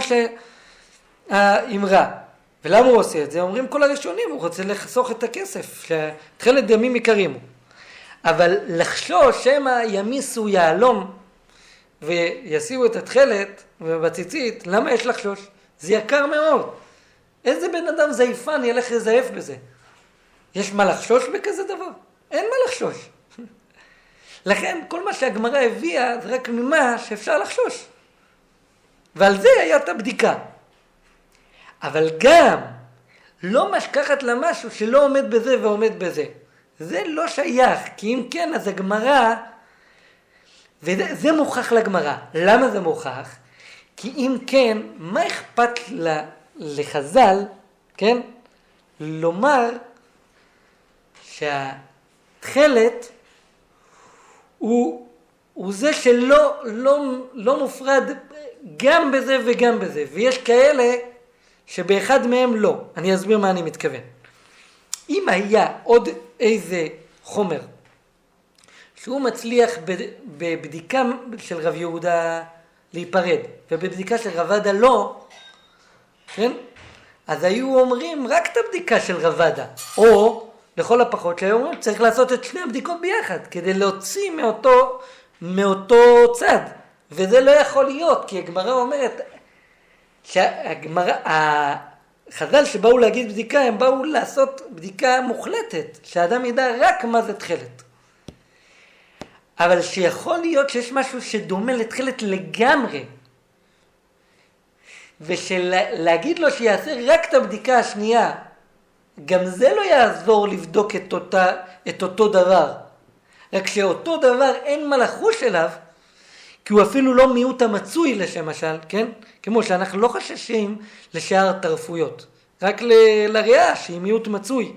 שהאמרה. ולמה הוא עושה את זה? אומרים כל הראשונים, הוא רוצה לחסוך את הכסף, שתחילת דמים יקרים הוא. אבל לחשוש שמה ימיסו יהלום וישימו את התחילת בציצית, למה יש לחשוש? זה יקר מאוד. איזה בן אדם זייפן ילך לזייף בזה? יש מה לחשוש בכזה דבר? אין מה לחשוש. לכן כל מה שהגמרא הביאה זה רק ממה שאפשר לחשוש. ועל זה היה את הבדיקה. אבל גם לא משכחת לה משהו שלא עומד בזה ועומד בזה. זה לא שייך, כי אם כן אז הגמרא, וזה מוכח לגמרא. למה זה מוכח? כי אם כן, מה אכפת לחז"ל, כן? לומר שהתכלת הוא זה לא מופרד גם בזה וגם בזה. ויש כאלה שבאחד מהם לא. אני אסביר מה אני מתכוון. אם היה עוד איזה חומר שהוא מצליח בבדיקה של רב יהודה להיפרד, ובבדיקה של רב עדה לא, כן? אז היו אומרים רק את הבדיקה של רב עדה, או לכל הפחות שהיו אומרים צריך לעשות את שני הבדיקות ביחד, כדי להוציא מאותו צד, וזה לא יכול להיות, כי הגמרא אומרת, חז"ל שבאו להגיד בדיקה, הם באו לעשות בדיקה מוחלטת, שהאדם ידע רק מה זה תכלת. אבל שיכול להיות שיש משהו שדומה לתכלת לגמרי, ושלהגיד לו שיעשה רק את הבדיקה השנייה, גם זה לא יעזור לבדוק את אותו דבר. רק שאותו דבר אין מה לחוש אליו, כי הוא אפילו לא מיעוט המצוי לשם משל, כן? כמו שאנחנו לא חששים לשאר תרפויות, רק לריאה שהיא מיעוט מצוי,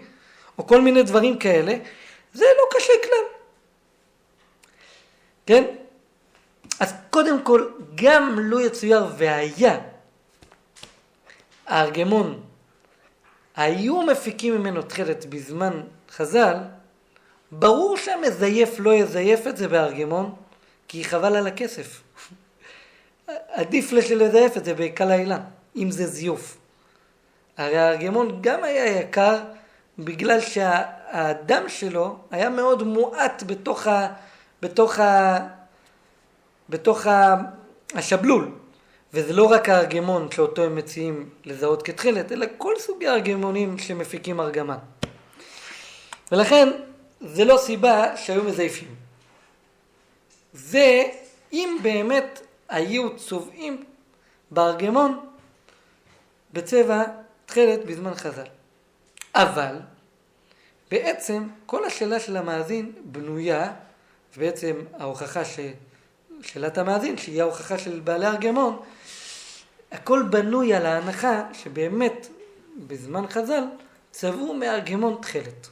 או כל מיני דברים כאלה, זה לא קשה כלל. כן? אז קודם כל, גם לא יצויר והיה הארגמון, היו מפיקים ממנו תכלת בזמן חז"ל, ברור שהמזייף לא יזייף את זה בארגמון, כי חבל על הכסף. עדיף לזייף את זה בקל האילן, אם זה זיוף. הרי הארגמון גם היה יקר, בגלל שהאדם שלו היה מאוד מועט בתוך השבלול. וזה לא רק הארגמון שאותו הם מציעים לזהות כתכלת, אלא כל סוגי הארגמונים שמפיקים ארגמן. ולכן זה לא סיבה שהיו מזייפים. זה אם באמת היו צובעים בארגמון בצבע תכלת בזמן חז"ל. אבל בעצם כל השאלה של המאזין בנויה, ובעצם ההוכחה שאלת המאזין, שהיא ההוכחה של בעלי ארגמון, הכל בנוי על ההנחה שבאמת בזמן חז"ל צבעו מארגמון תכלת.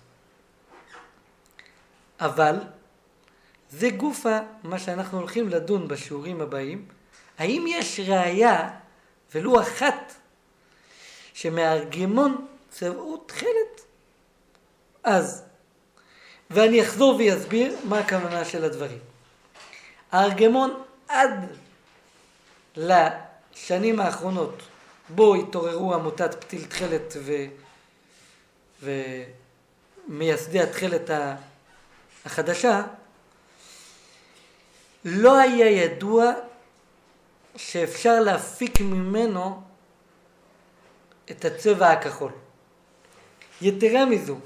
אבל זה גופה מה שאנחנו הולכים לדון בשיעורים הבאים. האם יש ראיה ולו אחת שמארגמון צבעו תכלת? אז, ואני אחזור ויסביר מה הכוונה של הדברים. הארגמון עד לשנים האחרונות בו התעוררו עמותת פתיל תכלת ומייסדי התכלת החדשה, לא היה ידוע שאפשר להפיק ממנו את הצבע הכחול. יתרה מזו,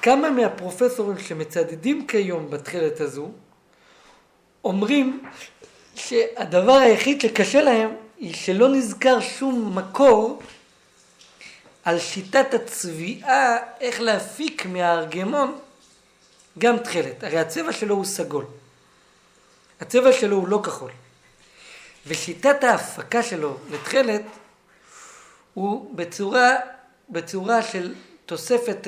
כמה מהפרופסורים שמצדדים כיום בתכלת הזו, אומרים שהדבר היחיד שקשה להם היא שלא נזכר שום מקור על שיטת הצביעה איך להפיק מהארגמון גם תכלת. הרי הצבע שלו הוא סגול. הצבע שלו הוא לא כחול. ושיטת ההפקה שלו לתכלת הוא בצורה של תוספת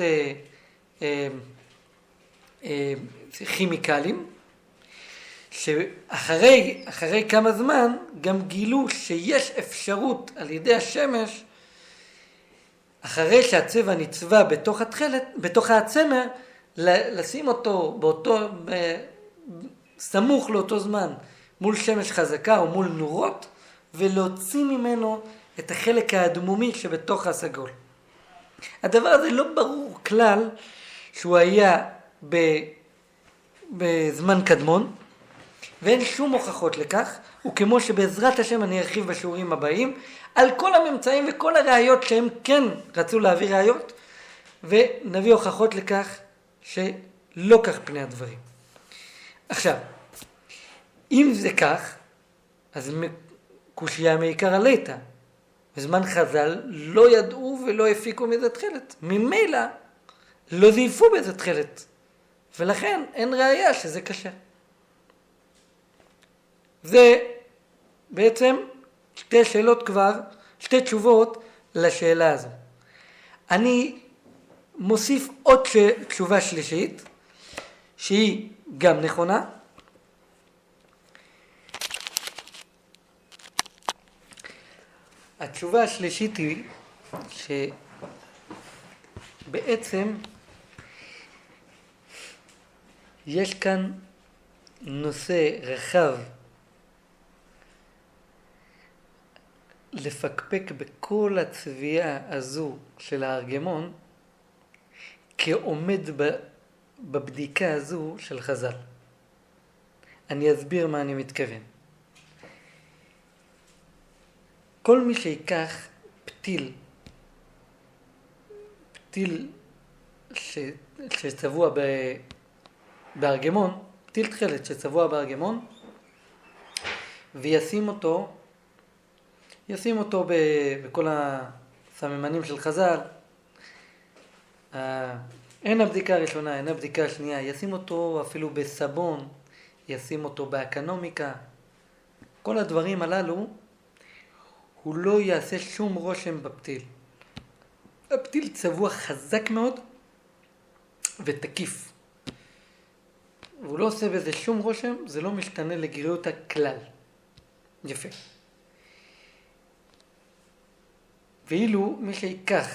כימיקלים, שאחרי כמה זמן גם גילו שיש אפשרות על ידי השמש, אחרי שהצבע נצבע בתוך התכלת, בתוך הצמר, לשים אותו סמוך לאותו זמן מול שמש חזקה או מול נורות, ולהוציא ממנו את החלק האדמומי שבתוך הסגול. הדבר הזה לא ברור כלל שהוא היה בזמן קדמון, ואין שום הוכחות לכך, וכמו שבעזרת השם אני ארחיב בשיעורים הבאים, על כל הממצאים וכל הראיות שהם כן רצו להביא ראיות, ונביא הוכחות לכך שלא כך פני הדברים. עכשיו, אם זה כך, אז קושיה מעיקר הליטה. בזמן חז"ל לא ידעו ולא הפיקו מזה תחילת. ממילא לא זייפו בזה תחילת. ולכן אין ראיה שזה כשר. זה בעצם שתי שאלות כבר, שתי תשובות לשאלה הזו. אני מוסיף עוד תשובה שלישית, שהיא גם נכונה. התשובה השלישית היא שבעצם יש כאן נושא רחב לפקפק בכל הצביעה הזו של הארגמון כעומד בבדיקה הזו של חז"ל. אני אסביר מה אני מתכוון. כל מי שיקח פתיל שצבוע בארגמון, פתיל תכלת שצבוע בארגמון, וישים אותו בכל הסממנים של חז"ל, אין הבדיקה הראשונה, אין הבדיקה השנייה, ישים אותו אפילו בסבון, ישים אותו באקונומיקה, כל הדברים הללו, הוא לא יעשה שום רושם בפתיל. הפתיל צבוע חזק מאוד ותקיף. הוא לא עושה בזה שום רושם, זה לא משתנה לגריעות הכלל. יפה. ואילו מי שיקח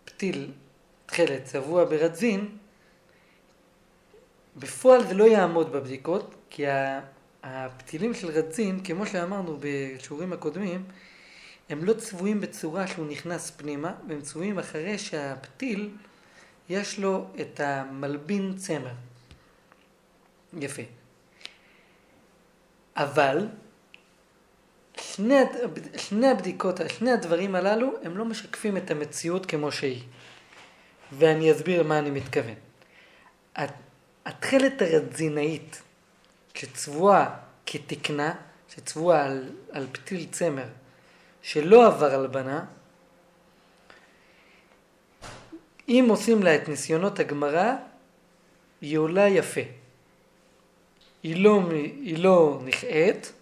פתיל תכלת צבוע ברזין, בפועל זה לא יעמוד בבדיקות, כי הפתילים של רזין, כמו שאמרנו בשיעורים הקודמים, הם לא צבועים בצורה שהוא נכנס פנימה, והם צבועים אחרי שהפתיל יש לו את המלבין צמר. יפה. אבל שני הבדיקות, שני הדברים הללו, הם לא משקפים את המציאות כמו שהיא. ואני אסביר מה אני מתכוון. התכלת הרזינאית, שצבועה כתקנה, שצבועה על פתיל צמר, שלא עבר הלבנה, אם עושים לה את ניסיונות הגמרא, היא עולה יפה. היא לא נחעת,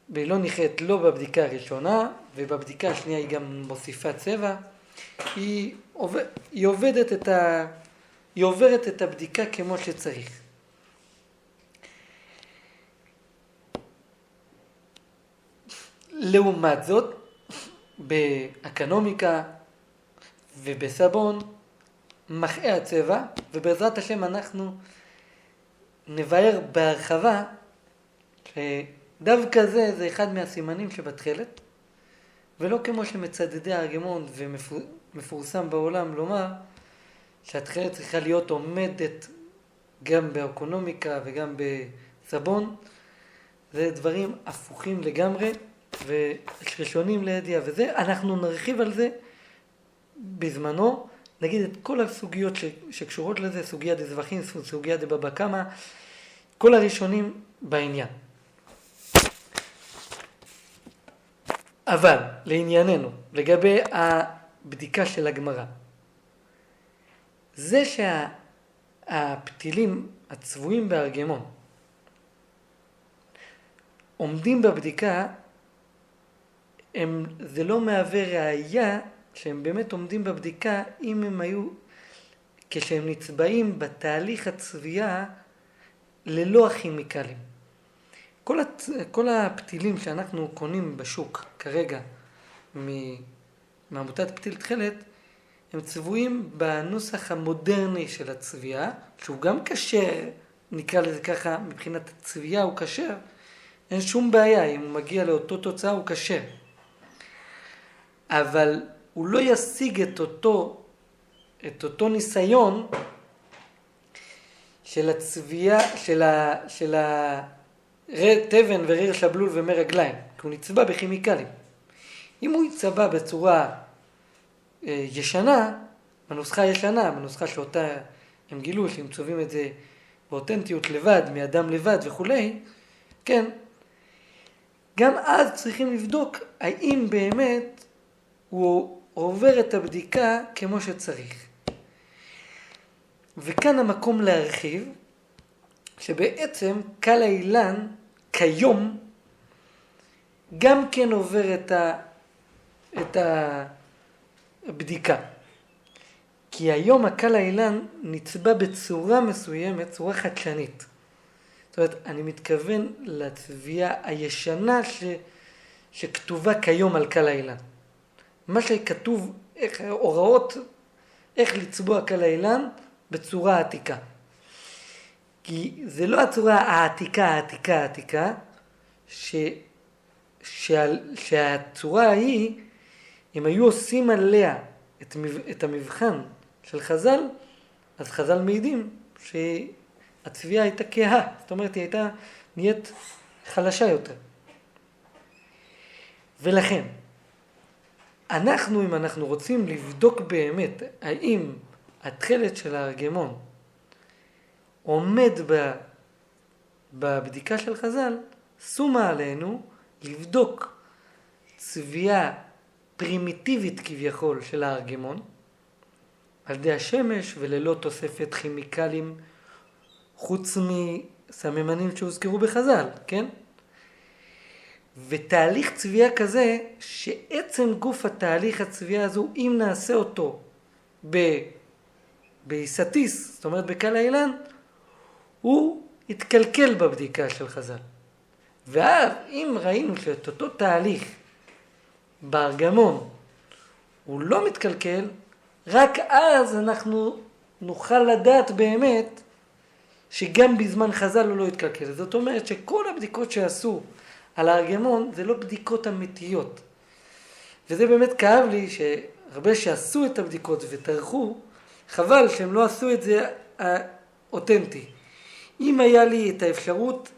והיא לא נחעת לא בבדיקה הראשונה, ובבדיקה השנייה היא גם מוסיפה צבע. היא עוברת את הבדיקה כמו שצריך. לעומת זאת, באקונומיקה ובסבון מחאה הצבע, ובעזרת השם אנחנו נבהר בהרחבה שדווקא זה אחד מהסימנים שבתכלת, ולא כמו שמצדדי הארגמון ומפורסם בעולם לומר שהתכלת צריכה להיות עומדת גם באקונומיקה וגם בסבון. זה דברים הפוכים לגמרי ושונים לידיעה, וזה אנחנו נרחיב על זה בזמנו, נגיד את כל הסוגיות שקשורות לזה, סוגיה דזבחין, סוגיה דבבא קמא, כל הראשונים בעניין. אבל לענייננו, לגבי הבדיקה של הגמרא, זה שהפתילים הצבועים בארגמון עומדים בבדיקה, זה לא מהווה ראיה שהם באמת עומדים בבדיקה אם הם היו, כשהם נצבעים בתהליך הצביעה ללא הכימיקלים. כל הפתילים שאנחנו קונים בשוק כרגע מעמותת פתיל תכלת, הם צבועים בנוסח המודרני של הצביעה, שהוא גם כשר, נקרא לזה ככה, מבחינת הצביעה הוא כשר, אין שום בעיה, אם הוא מגיע לאותו תוצאה הוא כשר. אבל הוא לא ישיג את אותו ניסיון של הצביעה, של תבן וריר שבלול ומי רגליים, כי הוא נצבע בכימיקלים. אם הוא יצבע בצורה ישנה, בנוסחה ישנה, בנוסחה שאותה הם גילו, שהם צובעים את זה באותנטיות לבד, מאדם לבד וכולי, כן, גם אז צריכים לבדוק האם באמת הוא עובר את הבדיקה כמו שצריך. וכאן המקום להרחיב, שבעצם קל האילן כיום גם כן עובר את הבדיקה. כי היום הקל האילן נצבע בצורה מסוימת, צורה חדשנית. זאת אומרת, אני מתכוון לצביעה הישנה שכתובה כיום על קל האילן. מה שכתוב, הוראות איך לצבוע קל האילן בצורה עתיקה. כי זה לא הצורה העתיקה, שהצורה ההיא, אם היו עושים עליה את המבחן של חז"ל, אז חז"ל מעידים שהצביעה הייתה כהה, זאת אומרת היא הייתה נהיית חלשה יותר. ולכן, אם אנחנו רוצים לבדוק באמת האם התכלת של הארגמון עומד בבדיקה של חז"ל, שומה עלינו לבדוק צביעה פרימיטיבית כביכול של הארגמון, על ידי השמש וללא תוספת כימיקלים חוץ מסממנים שהוזכרו בחז"ל, כן? ותהליך צביעה כזה, שעצם גוף התהליך הצביעה הזו, אם נעשה אותו ביסטיס, זאת אומרת בקל האילן, הוא יתקלקל בבדיקה של חז"ל. ואז אם ראינו שאת אותו תהליך בארגמון הוא לא מתקלקל, רק אז אנחנו נוכל לדעת באמת שגם בזמן חז"ל הוא לא יתקלקל. זאת אומרת שכל הבדיקות שעשו על הארגמון זה לא בדיקות אמיתיות. וזה באמת כאב לי שהרבה שעשו את הבדיקות וטרחו, חבל שהם לא עשו את זה אותנטי. אם היה לי את האפשרות,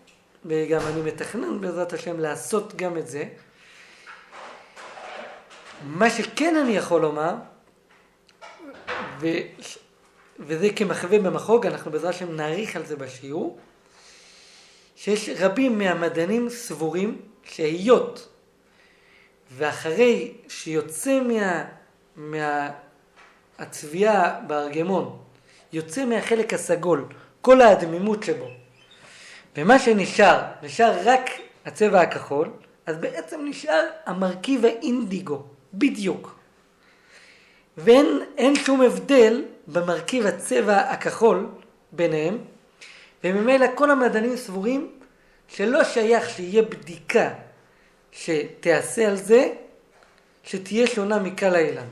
וגם אני מתכנן בעזרת השם לעשות גם את זה, מה שכן אני יכול לומר, וזה כמחווה במחוג, אנחנו בעזרת השם נעריך על זה בשיעור, שיש רבים מהמדענים סבורים שהיות ואחרי שיוצא מהצביעה בארגמון, יוצא מהחלק הסגול, כל הדמימות שבו, ומה שנשאר רק הצבע הכחול, אז בעצם נשאר המרכיב האינדיגו, בדיוק. ואין שום הבדל במרכיב הצבע הכחול ביניהם, וממילא כל המדענים סבורים שלא שייך שיהיה בדיקה שתעשה על זה, שתהיה שונה מקל האילן.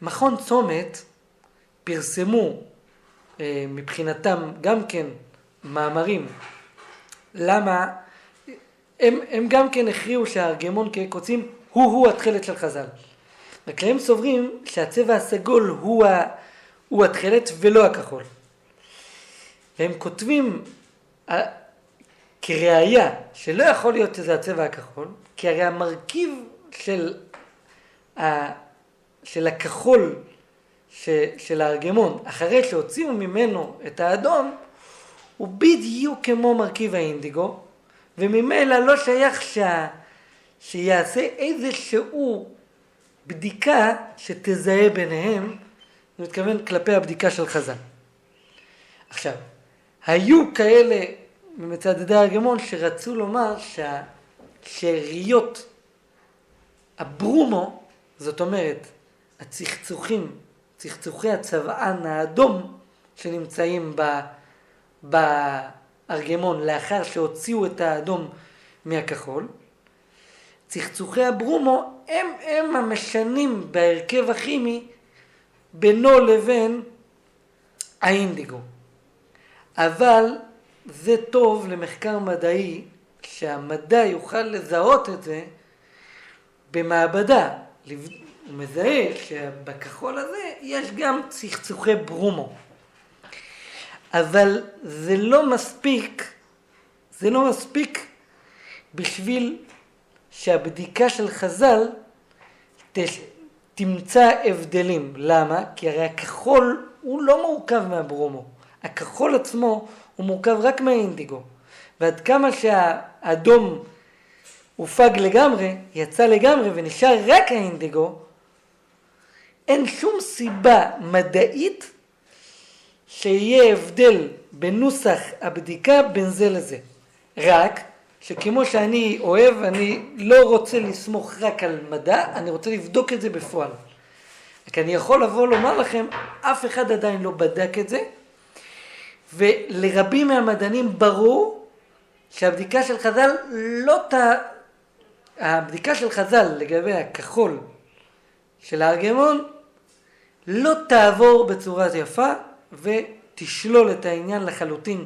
מכון צומת פרסמו מבחינתם גם כן מאמרים, למה הם גם כן הכריעו שהארגמון כקוצים הוא התכלת של חז"ל. רק הם סוברים שהצבע הסגול הוא התכלת ולא הכחול. והם כותבים כראיה שלא יכול להיות שזה הצבע הכחול, כי הרי המרכיב של הכחול של הארגמון, אחרי שהוציאו ממנו את האדום, הוא בדיוק כמו מרכיב האינדיגו, וממילא לא שייך שיעשה איזשהו בדיקה שתזהה ביניהם, אני מתכוון כלפי הבדיקה של חז"ל. עכשיו, היו כאלה ממצדדי הארגמון שרצו לומר שהשאריות הברומו, זאת אומרת צחצוחי הצבען האדום שנמצאים בארגמון לאחר שהוציאו את האדום מהכחול, צחצוחי הברומו הם המשנים בהרכב הכימי בינו לבין האינדיגו. אבל זה טוב למחקר מדעי, שהמדע יוכל לזהות את זה במעבדה. הוא מזהה שבכחול הזה יש גם צחצוחי ברומו. אבל זה לא מספיק זה לא מספיק בשביל שהבדיקה של חז"ל תמצא הבדלים. למה? כי הרי הכחול הוא לא מורכב מהברומו. הכחול עצמו הוא מורכב רק מהאינדיגו. ועד כמה שהאדום הופג לגמרי, יצא לגמרי ונשאר רק האינדיגו, אין שום סיבה מדעית שיהיה הבדל בנוסח הבדיקה בין זה לזה. רק שכמו שאני אוהב, אני לא רוצה לסמוך רק על מדע, אני רוצה לבדוק את זה בפועל. כי אני יכול לבוא לומר לכם, אף אחד עדיין לא בדק את זה, ולרבים מהמדענים ברור שהבדיקה של חז"ל הבדיקה של חז"ל לגבי הכחול של הארגמון לא תעבור בצורה יפה ותשלול את העניין לחלוטין.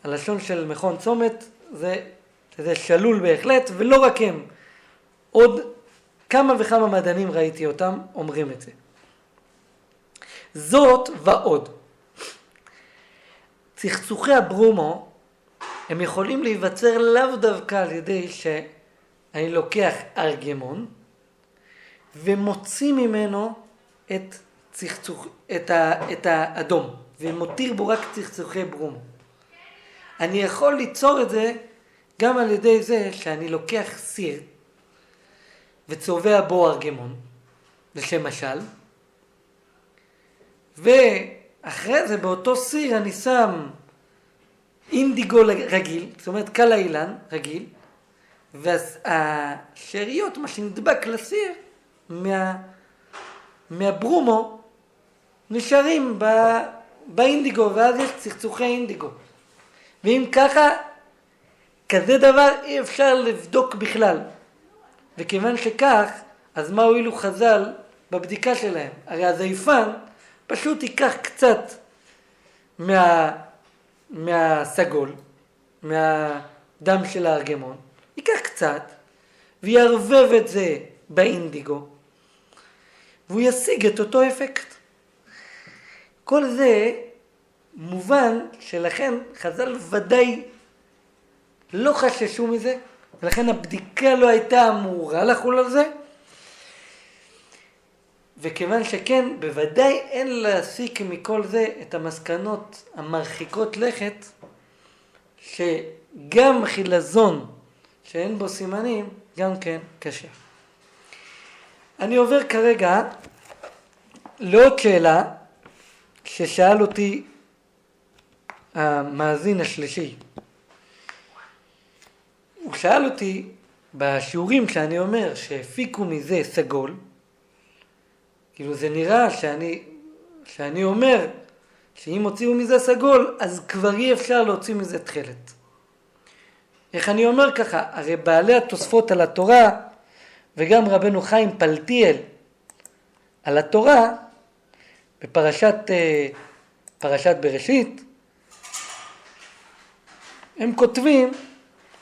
הלשון של מכון צומת זה שלול בהחלט, ולא רק הם. עוד כמה וכמה מדענים ראיתי אותם אומרים את זה. זאת ועוד. צחצוחי הברומו הם יכולים להיווצר לאו דווקא על ידי שאני לוקח ארגמון ומוציא ממנו את האדום ומותיר בו רק צחצוחי ברומו. אני יכול ליצור את זה גם על ידי זה שאני לוקח סיר וצובע בו ארגמון, לשם משל, ואחרי זה באותו סיר אני שם אינדיגו רגיל, זאת אומרת קל אילן רגיל, והשאריות, מה שנדבק לסיר מהברומו, נשארים באינדיגו, ואז יש צחצוחי אינדיגו. ואם ככה, כזה דבר אי אפשר לבדוק בכלל. וכיוון שכך, אז מה הועילו חז"ל בבדיקה שלהם? הרי הזייפן פשוט ייקח קצת מהסגול, מהדם של הארגמון, ייקח קצת ויערבב את זה באינדיגו, והוא ישיג את אותו אפקט. כל זה מובן שלכן חז"ל ודאי לא חששו מזה, ולכן הבדיקה לא הייתה אמורה לחול על זה, וכיוון שכן, בוודאי אין להסיק מכל זה את המסקנות המרחיקות לכת, שגם חילזון שאין בו סימנים, גם כן קשה. אני עובר כרגע לעוד שאלה ששאל אותי המאזין השלישי. הוא שאל אותי בשיעורים שאני אומר שהפיקו מזה סגול, כאילו זה נראה שאני אומר שאם הוציאו מזה סגול, אז כבר אי אפשר להוציא מזה תכלת. איך אני אומר ככה? הרי בעלי התוספות על התורה, וגם רבנו חיים פלטיאל על התורה, בפרשת בראשית, הם כותבים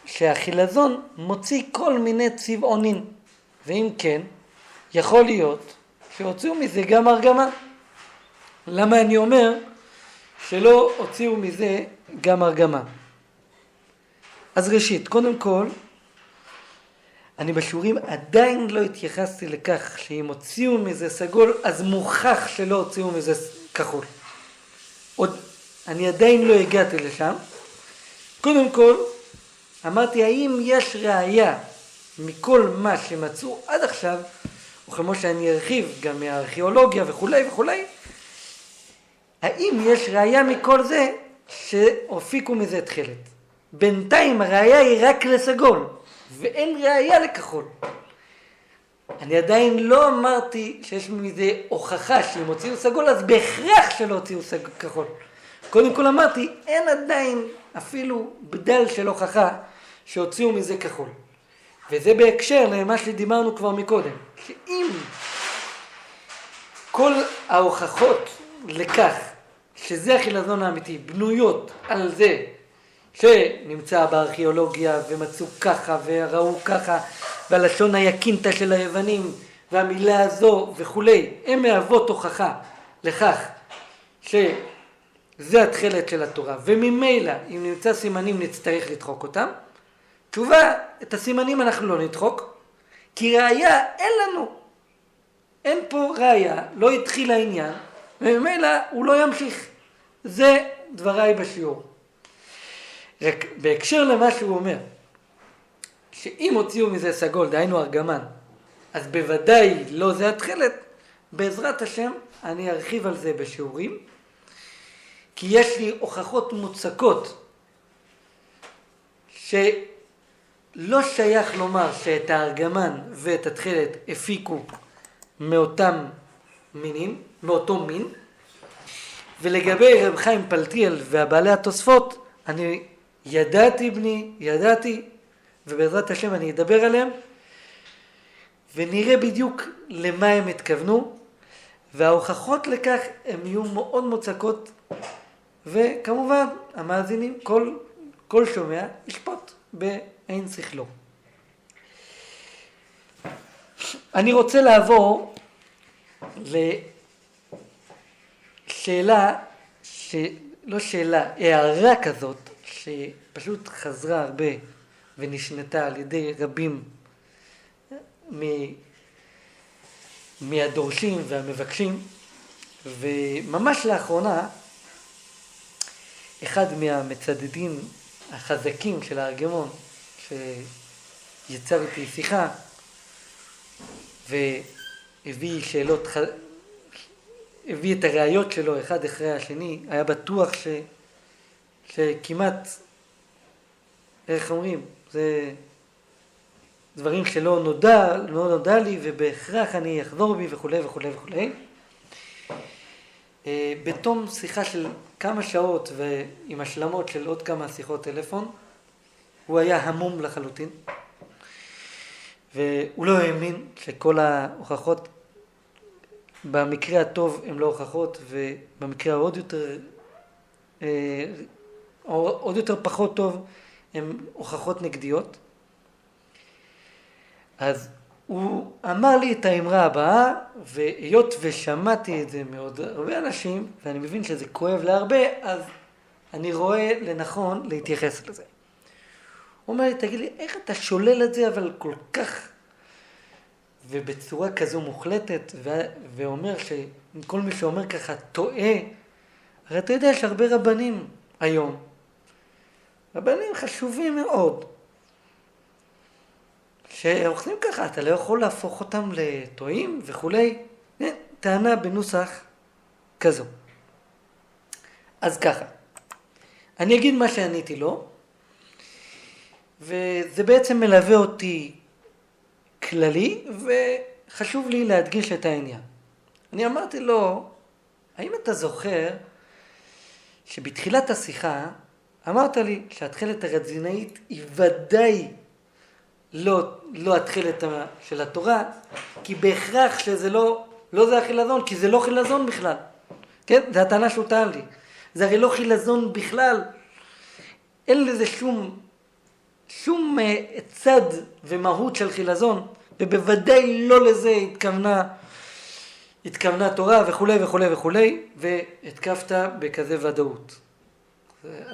שהחילזון מוציא כל מיני צבעונים, ואם כן, יכול להיות שהוציאו מזה גם ארגמה. למה אני אומר שלא הוציאו מזה גם ארגמה? אז ראשית, קודם כל, אני בשיעורים עדיין לא התייחסתי לכך שאם הוציאו מזה סגול, אז מוכח שלא הוציאו מזה כחול. עוד, אני עדיין לא הגעתי לשם. קודם כל, אמרתי, האם יש ראיה מכל מה שמצאו עד עכשיו, וכמו שאני ארחיב גם מהארכיאולוגיה וכולי וכולי, האם יש ראיה מכל זה שהופיקו מזה תכלת? בינתיים הראיה היא רק לסגול, ואין ראיה לכחול. אני עדיין לא אמרתי שיש מזה הוכחה שאם הוציאו סגול, אז בהכרח שלא הוציאו כחול. קודם כל אמרתי, אין עדיין אפילו בדל של הוכחה שהוציאו מזה כחול. וזה בהקשר למה שדיברנו כבר מקודם, שאם כל ההוכחות לכך שזה החילזון האמיתי בנויות על זה שנמצא בארכיאולוגיה ומצאו ככה וראו ככה, והלשון היקינטה של היוונים והמילה הזו וכולי, הם מהוות הוכחה לכך זה התחילת של התורה, וממילא אם נמצא סימנים נצטרך לדחוק אותם. תשובה, את הסימנים אנחנו לא נדחוק, כי ראיה אין לנו. אין פה ראיה, לא התחיל העניין, וממילא הוא לא ימשיך. זה דבריי בשיעור. רק בהקשר למה שהוא אומר, שאם הוציאו מזה סגול, דהיינו ארגמן, אז בוודאי לא זה התחילת. בעזרת השם אני ארחיב על זה בשיעורים, כי יש לי הוכחות מוצקות שלא שייך לומר שאת הארגמן ואת התחילת הפיקו מאותם מינים, מאותו מין. ולגבי רב חיים פלטיאל והבעלי התוספות, אני ידעתי, ובעזרת השם אני אדבר עליהם, ונראה בדיוק למה הם התכוונו, וההוכחות לכך הם יהיו מאוד מוצקות, וכמובן המאזינים, כל שומע ישפוט בעין שכלו. אני רוצה לעבור לשאלה, לא שאלה, הערה כזאת, שפשוט חזרה הרבה ונשנתה על ידי רבים מהדורשים והמבקשים, וממש לאחרונה אחד מהמצדדים החזקים של הארגמון שיצר איתי שיחה והביא שאלות, הביא את הראיות שלו אחד אחרי השני, היה בטוח שכמעט, איך אומרים, זה דברים שלא נודע לי ובהכרח אני אחזור בי וכו' וכו' וכו'. בתום שיחה של כמה שעות ועם השלמות של עוד כמה שיחות טלפון, הוא היה המום לחלוטין, והוא לא האמין שכל ההוכחות במקרה הטוב הם לא הוכחות, ובמקרה עוד יותר פחות טוב הם הוכחות נגדיות. אז הוא אמר לי את האמרה הבאה, והיות ושמעתי את זה מעוד הרבה אנשים, ואני מבין שזה כואב להרבה, אז אני רואה לנכון להתייחס לזה. הוא אומר לי, תגיד לי, איך אתה שולל את זה, אבל כל כך, ובצורה כזו מוחלטת, ואומר שכל מי שאומר ככה טועה, הרי אתה יודע שהרבה רבנים היום, רבנים חשובים מאוד, שאוכלים ככה, אתה לא יכול להפוך אותם לטועים וכולי. טענה בנוסח כזו. אז ככה, אני אגיד מה שעניתי לו, וזה בעצם מלווה אותי כללי, וחשוב לי להדגיש את העניין. אני אמרתי לו, האם אתה זוכר שבתחילת השיחה אמרת לי שהתחילת הרדזינאית היא ודאי לא התחילת של התורה, כי בהכרח שזה לא זה החילזון, כי זה לא חילזון בכלל. כן? זה הטענה שהוא טען לי. זה הרי לא חילזון בכלל. אין לזה שום צד ומהות של חילזון, ובוודאי לא לזה התכוונה תורה וכו' וכו' וכו', והתקפת בכזה ודאות.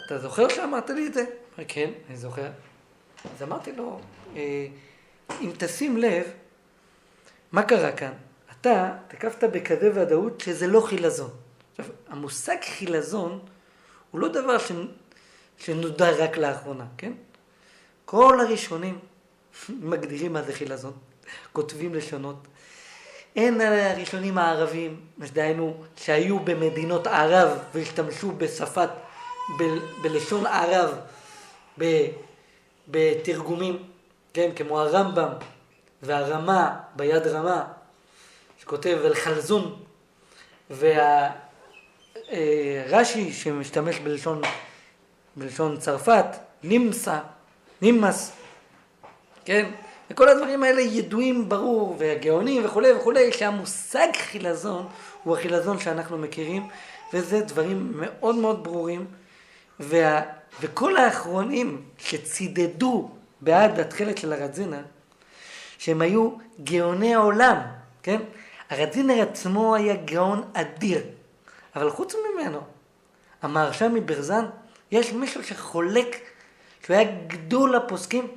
אתה זוכר שאמרת לי את זה? כן, אני זוכר. אז אמרתי לו, אם תשים לב, מה קרה כאן? אתה תקפת בכזה ודאות שזה לא חילזון. עכשיו, המושג חילזון הוא לא דבר שנודע רק לאחרונה, כן? כל הראשונים מגדירים מה זה חילזון, כותבים לשונות. אין הראשונים הערבים, דהיינו שהיו במדינות ערב והשתמשו בלשון ערב בתרגומים, כן, כמו הרמב"ם והרמה ביד רמה, שכותב על חלזון, והרש"י שמשתמש בלשון צרפת, נימס, כן, וכל הדברים האלה ידועים ברור, והגאונים וכו' וכו', שהמושג חילזון הוא החילזון שאנחנו מכירים, וזה דברים מאוד מאוד ברורים, וכל האחרונים שצידדו בעד התחילת של הרדזינר, שהם היו גאוני העולם, כן? הרדזינר עצמו היה גאון אדיר, אבל חוץ ממנו, המהרש"ם מברזן, יש מישהו שחולק, שהוא היה גדול הפוסקים,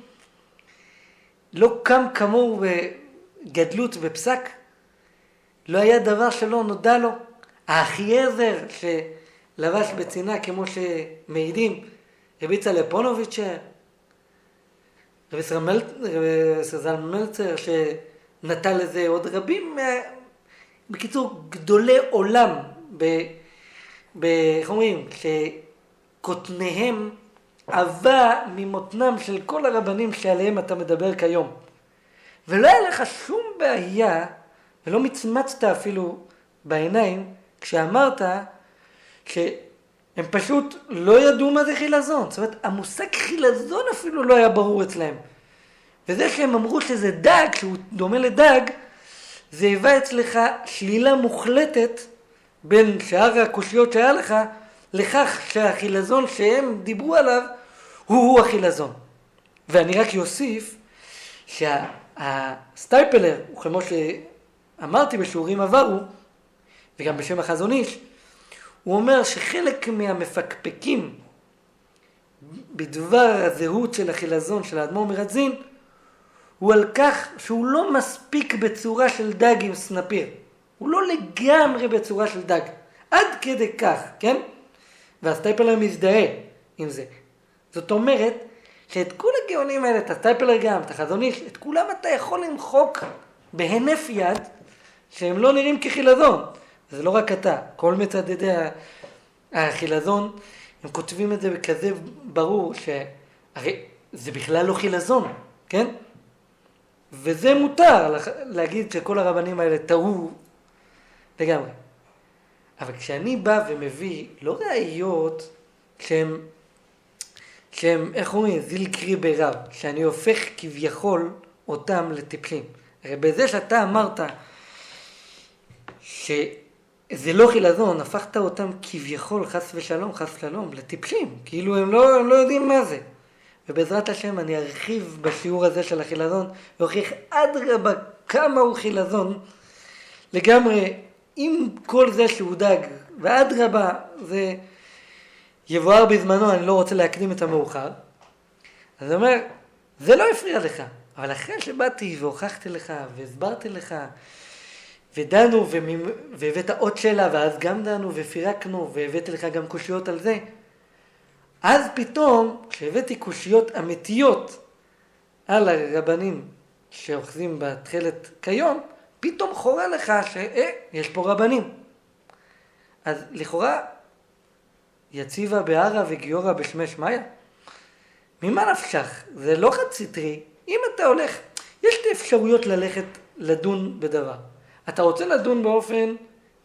לא קם כמוהו בגדלות ופסק, לא היה דבר שלא נודע לו. האחייזר שלבש בצינה כמו שמעידים, רבי יצחק לפונוביץ', רבי סזל מלצר שנטל לזה עוד רבים, בקיצור גדולי עולם, איך אומרים, שקוטניהם עבה ממותנם של כל הרבנים שעליהם אתה מדבר כיום. ולא היה לך שום בעיה, ולא מצמצת אפילו בעיניים, כשאמרת שהם פשוט לא ידעו מה זה חילזון. זאת אומרת, המושג חילזון אפילו לא היה ברור אצלהם. וזה שהם אמרו שזה דג, שהוא דומה לדג, זה היווה אצלך שלילה מוחלטת בין שאר הקושיות שהיה לך, לכך שהחילזון שהם דיברו עליו, הוא החילזון. ואני רק יוסיף שהסטייפלר, כמו שאמרתי בשיעורים עברו, וגם בשם החזון איש, הוא אומר שחלק מהמפקפקים בדבר הזהות של החילזון של האדמו"ר מרדזין, הוא על כך שהוא לא מספיק בצורה של דג עם סנפיר. הוא לא לגמרי בצורה של דג. עד כדי כך, כן? והסטייפלר מזדהה עם זה. זאת אומרת, שאת כל הגאונים האלה, את הסטייפלר גם, את החזון איש, את כולם אתה יכול למחוק בהינף יד, שהם לא נראים כחילזון. זה לא רק אתה. כל מצדדי החילזון, הם כותבים את זה בכזה ברור, שהרי זה בכלל לא חילזון, כן? וזה מותר להגיד שכל הרבנים האלה טעו לגמרי. אבל כשאני בא ומביא לא ראיות שהם איך אומרים, זיל קרי ברב, שאני הופך כביכול אותם לטיפשים. הרי בזה שאתה אמרת שזה לא חילזון, הפכת אותם כביכול חס ושלום, חס שלום, לטיפשים. כאילו הם לא יודעים מה זה. ובעזרת השם אני ארחיב בשיעור הזה של החילזון, והוכיח אדרבה כמה הוא חילזון, לגמרי עם כל זה שהוא דג, ואדרבה זה יבואר בזמנו, אני לא רוצה להקדים את המאוחר. אז אני אומר, זה לא הפריע לך, אבל אחרי שבאתי והוכחתי לך והסברתי לך, ודנו והבאת עוד שאלה, ואז גם דנו ופירקנו, והבאתי לך גם קושיות על זה, אז פתאום, כשהבאתי קושיות אמיתיות על הרבנים שאוחזים בתחילת כיום, פתאום חורה לך שיש פה רבנים. אז לכאורה, יציבה בערה וגיורא בשמש מאיה? ממה נפשך? זה לא חד סטרי. אם אתה הולך, יש לי אפשרויות ללכת לדון בדבר. אתה רוצה לדון באופן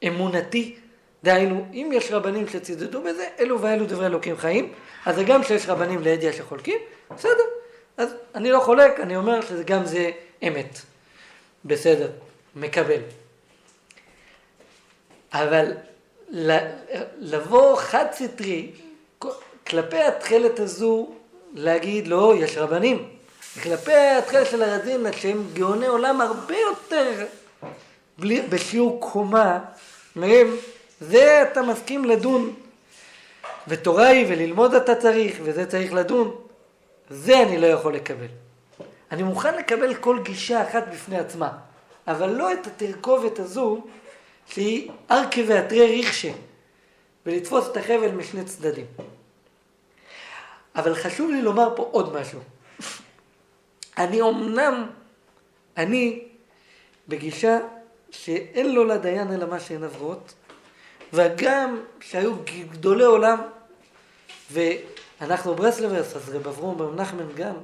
אמונתי, דהיינו, אם יש רבנים שצידדו בזה, אלו ואלו דברי אלוקים חיים, אז זה גם שיש רבנים לידיעה שחולקים, בסדר. אז אני לא חולק, אני אומר שגם זה אמת. בסדר, מקבל. אבל לבוא חד סטרי, כלפי התחילת הזו, להגיד לא, יש רבנים. כלפי התחילת של הרזים, שהם גאוני עולם הרבה יותר בשיעור קומה, מהם, זה אתה מסכים לדון, ותורה היא וללמוד אתה צריך, וזה צריך לדון, זה אני לא יכול לקבל. אני מוכן לקבל כל גישה אחת בפני עצמה, אבל לא את התרכובת הזו, שהיא ארכי ואתרי ריחשה, ולתפוס את החבל משני צדדים. אבל חשוב לי לומר פה עוד משהו. אני בגישה שאין לו לדיין אלא מה שהן עברות, וגם שהיו גדולי עולם, ואנחנו ברסלברס, אז רב אברום רב נחמן גם,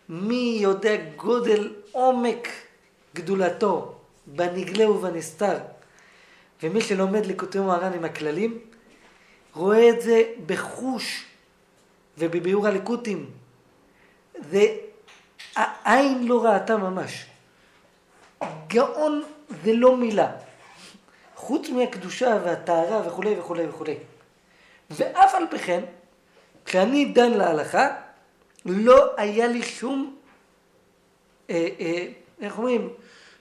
מי יודע גודל עומק גדולתו בנגלה ובנסתר, ומי שלומד ליקוטי מוהר"ן עם הכללים, רואה את זה בחוש ובביאור הליקוטים. זה העין לא ראתה ממש. גאון זה לא מילה. חוץ מהקדושה והטהרה וכו' וכו' וכו'. ואף על פי כן, כשאני דן להלכה, לא היה לי שום, איך אומרים,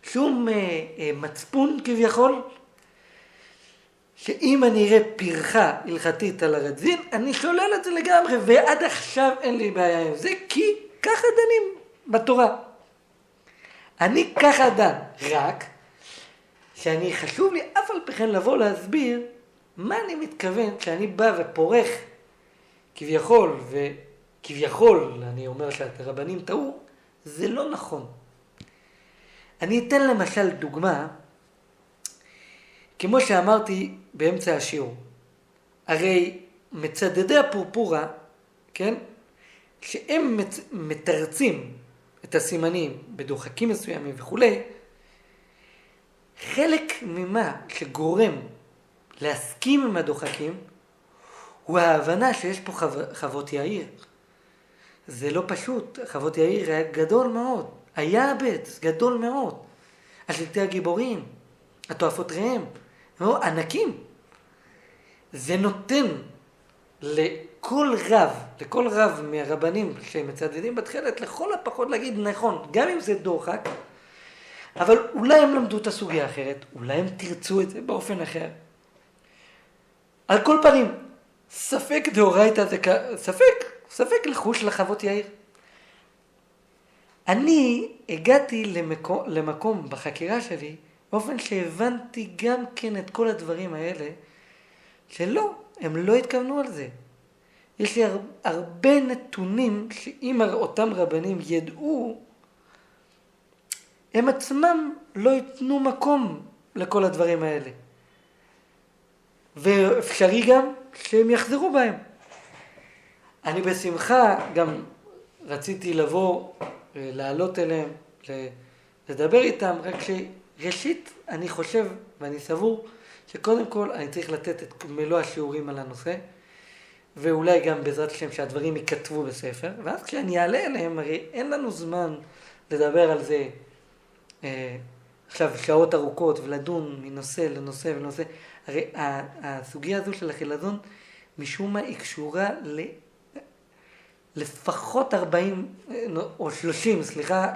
שום מצפון כביכול, שאם אני אראה פרחה הלכתית על הרדזין, אני שולל את זה לגמרי, ועד עכשיו אין לי בעיה עם זה, כי ככה דנים בתורה. אני ככה דן, רק שאני חשוב לי אף על פי כן לבוא להסביר מה אני מתכוון כשאני בא ופורך כביכול, אני אומר שהרבנים טעו, זה לא נכון. אני אתן למשל דוגמה, כמו שאמרתי באמצע השיעור. הרי מצדדי הפורפורה, כן? כשהם מתרצים את הסימנים בדוחקים מסוימים וכו', חלק ממה שגורם להסכים עם הדוחקים, הוא ההבנה שיש פה חוות יאיר. זה לא פשוט, חוות יאיר היה גדול מאוד, היה הבץ גדול מאוד. השלטי הגיבורים, התועפות ראם, ענקים. זה נותן לכל רב מהרבנים שמצדדים בתחילת, לכל הפחות להגיד נכון, גם אם זה דוחק, אבל אולי הם למדו את הסוגיה אחרת, אולי הם תרצו את זה באופן אחר. על כל פנים, ספק דאורייתא זה ספק לחוש לחוות יאיר. אני הגעתי למקום בחקירה שלי, באופן שהבנתי גם כן את כל הדברים האלה, שלא, הם לא התכוונו על זה. יש לי הרבה נתונים שאם אותם רבנים ידעו, הם עצמם לא ייתנו מקום לכל הדברים האלה. ואפשרי גם שהם יחזרו בהם. אני בשמחה גם רציתי לבוא, לעלות אליהם, לדבר איתם, רק שראשית אני חושב ואני סבור שקודם כל אני צריך לתת את מלוא השיעורים על הנושא, ואולי גם בעזרת השם שהדברים ייכתבו בספר, ואז כשאני אעלה אליהם, הרי אין לנו זמן לדבר על זה עכשיו שעות ארוכות ולדון מנושא לנושא ולנושא. הרי הסוגיה הזו של החילזון משום מה היא קשורה לפחות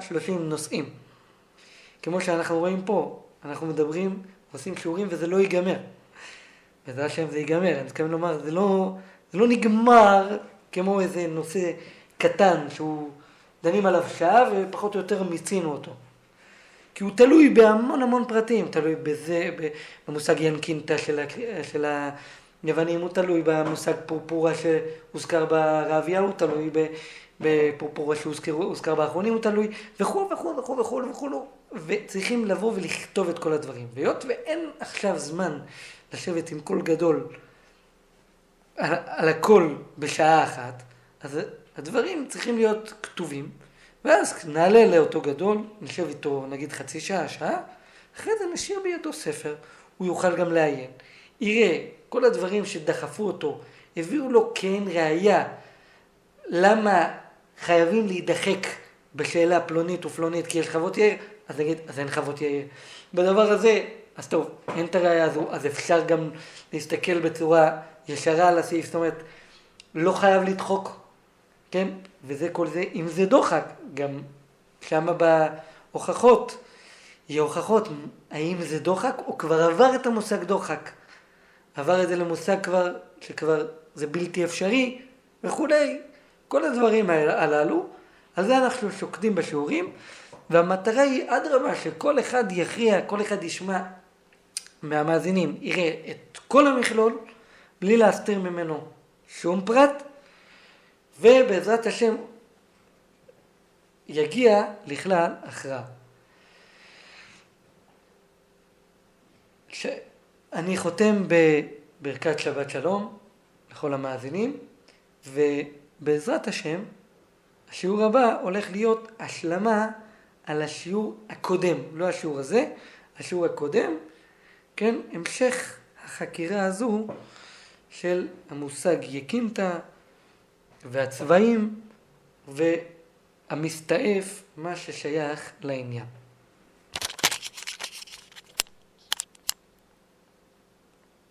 30 נושאים. כמו שאנחנו רואים פה, אנחנו מדברים, עושים שיעורים וזה לא ייגמר. בעזרת השם זה ייגמר, אני מתכוון לומר, זה לא נגמר כמו איזה נושא קטן שהוא דנים עליו שעה ופחות או יותר מיצינו אותו. כי הוא תלוי בהמון פרטים, תלוי בזה, במושג ינקינטה של היוונים, הוא תלוי במושג פורפורה שהוזכר ברעביה, הוא תלוי בפורפורה שהוזכר באחרונים, הוא תלוי וכו', וצריכים לבוא ולכתוב את כל הדברים. והיות ואין עכשיו זמן לשבת עם קול גדול על הכל בשעה אחת, אז הדברים צריכים להיות כתובים, ואז נעלה לאותו גדול, נשב איתו נגיד חצי שעה, אחרי זה נשאיר בידו ספר, הוא יוכל גם לעיין. יראה כל הדברים שדחפו אותו, הביאו לו כן ראיה, למה חייבים להידחק בשאלה פלונית ופלונית, כי יש חוות יאיר, אז נגיד, אז אין חוות יאיר. בדבר הזה, אז טוב, אין את הראיה הזו, אז אפשר גם להסתכל בצורה ישרה על הסעיף, זאת אומרת, לא חייב לדחוק, כן? וזה כל זה, אם זה דוחק, גם שמה בהוכחות, יהיה הוכחות, האם זה דוחק או כבר עבר את המושג דוחק, עבר את זה למושג שכבר זה בלתי אפשרי וכולי, כל הדברים הללו, על זה אנחנו שוקדים בשיעורים, והמטרה היא עד רמה שכל אחד יכריע, כל אחד ישמע מהמאזינים, יראה את כל המכלול, בלי להסתיר ממנו שום פרט, ובעזרת השם יגיע לכלל הכרעה. אני חותם בברכת שבת שלום לכל המאזינים, ובעזרת השם השיעור הבא הולך להיות השלמה על השיעור הקודם, לא השיעור הזה, השיעור הקודם, כן, המשך החקירה הזו של המושג יקינטה והצבעים והמסתעף, מה ששייך לעניין.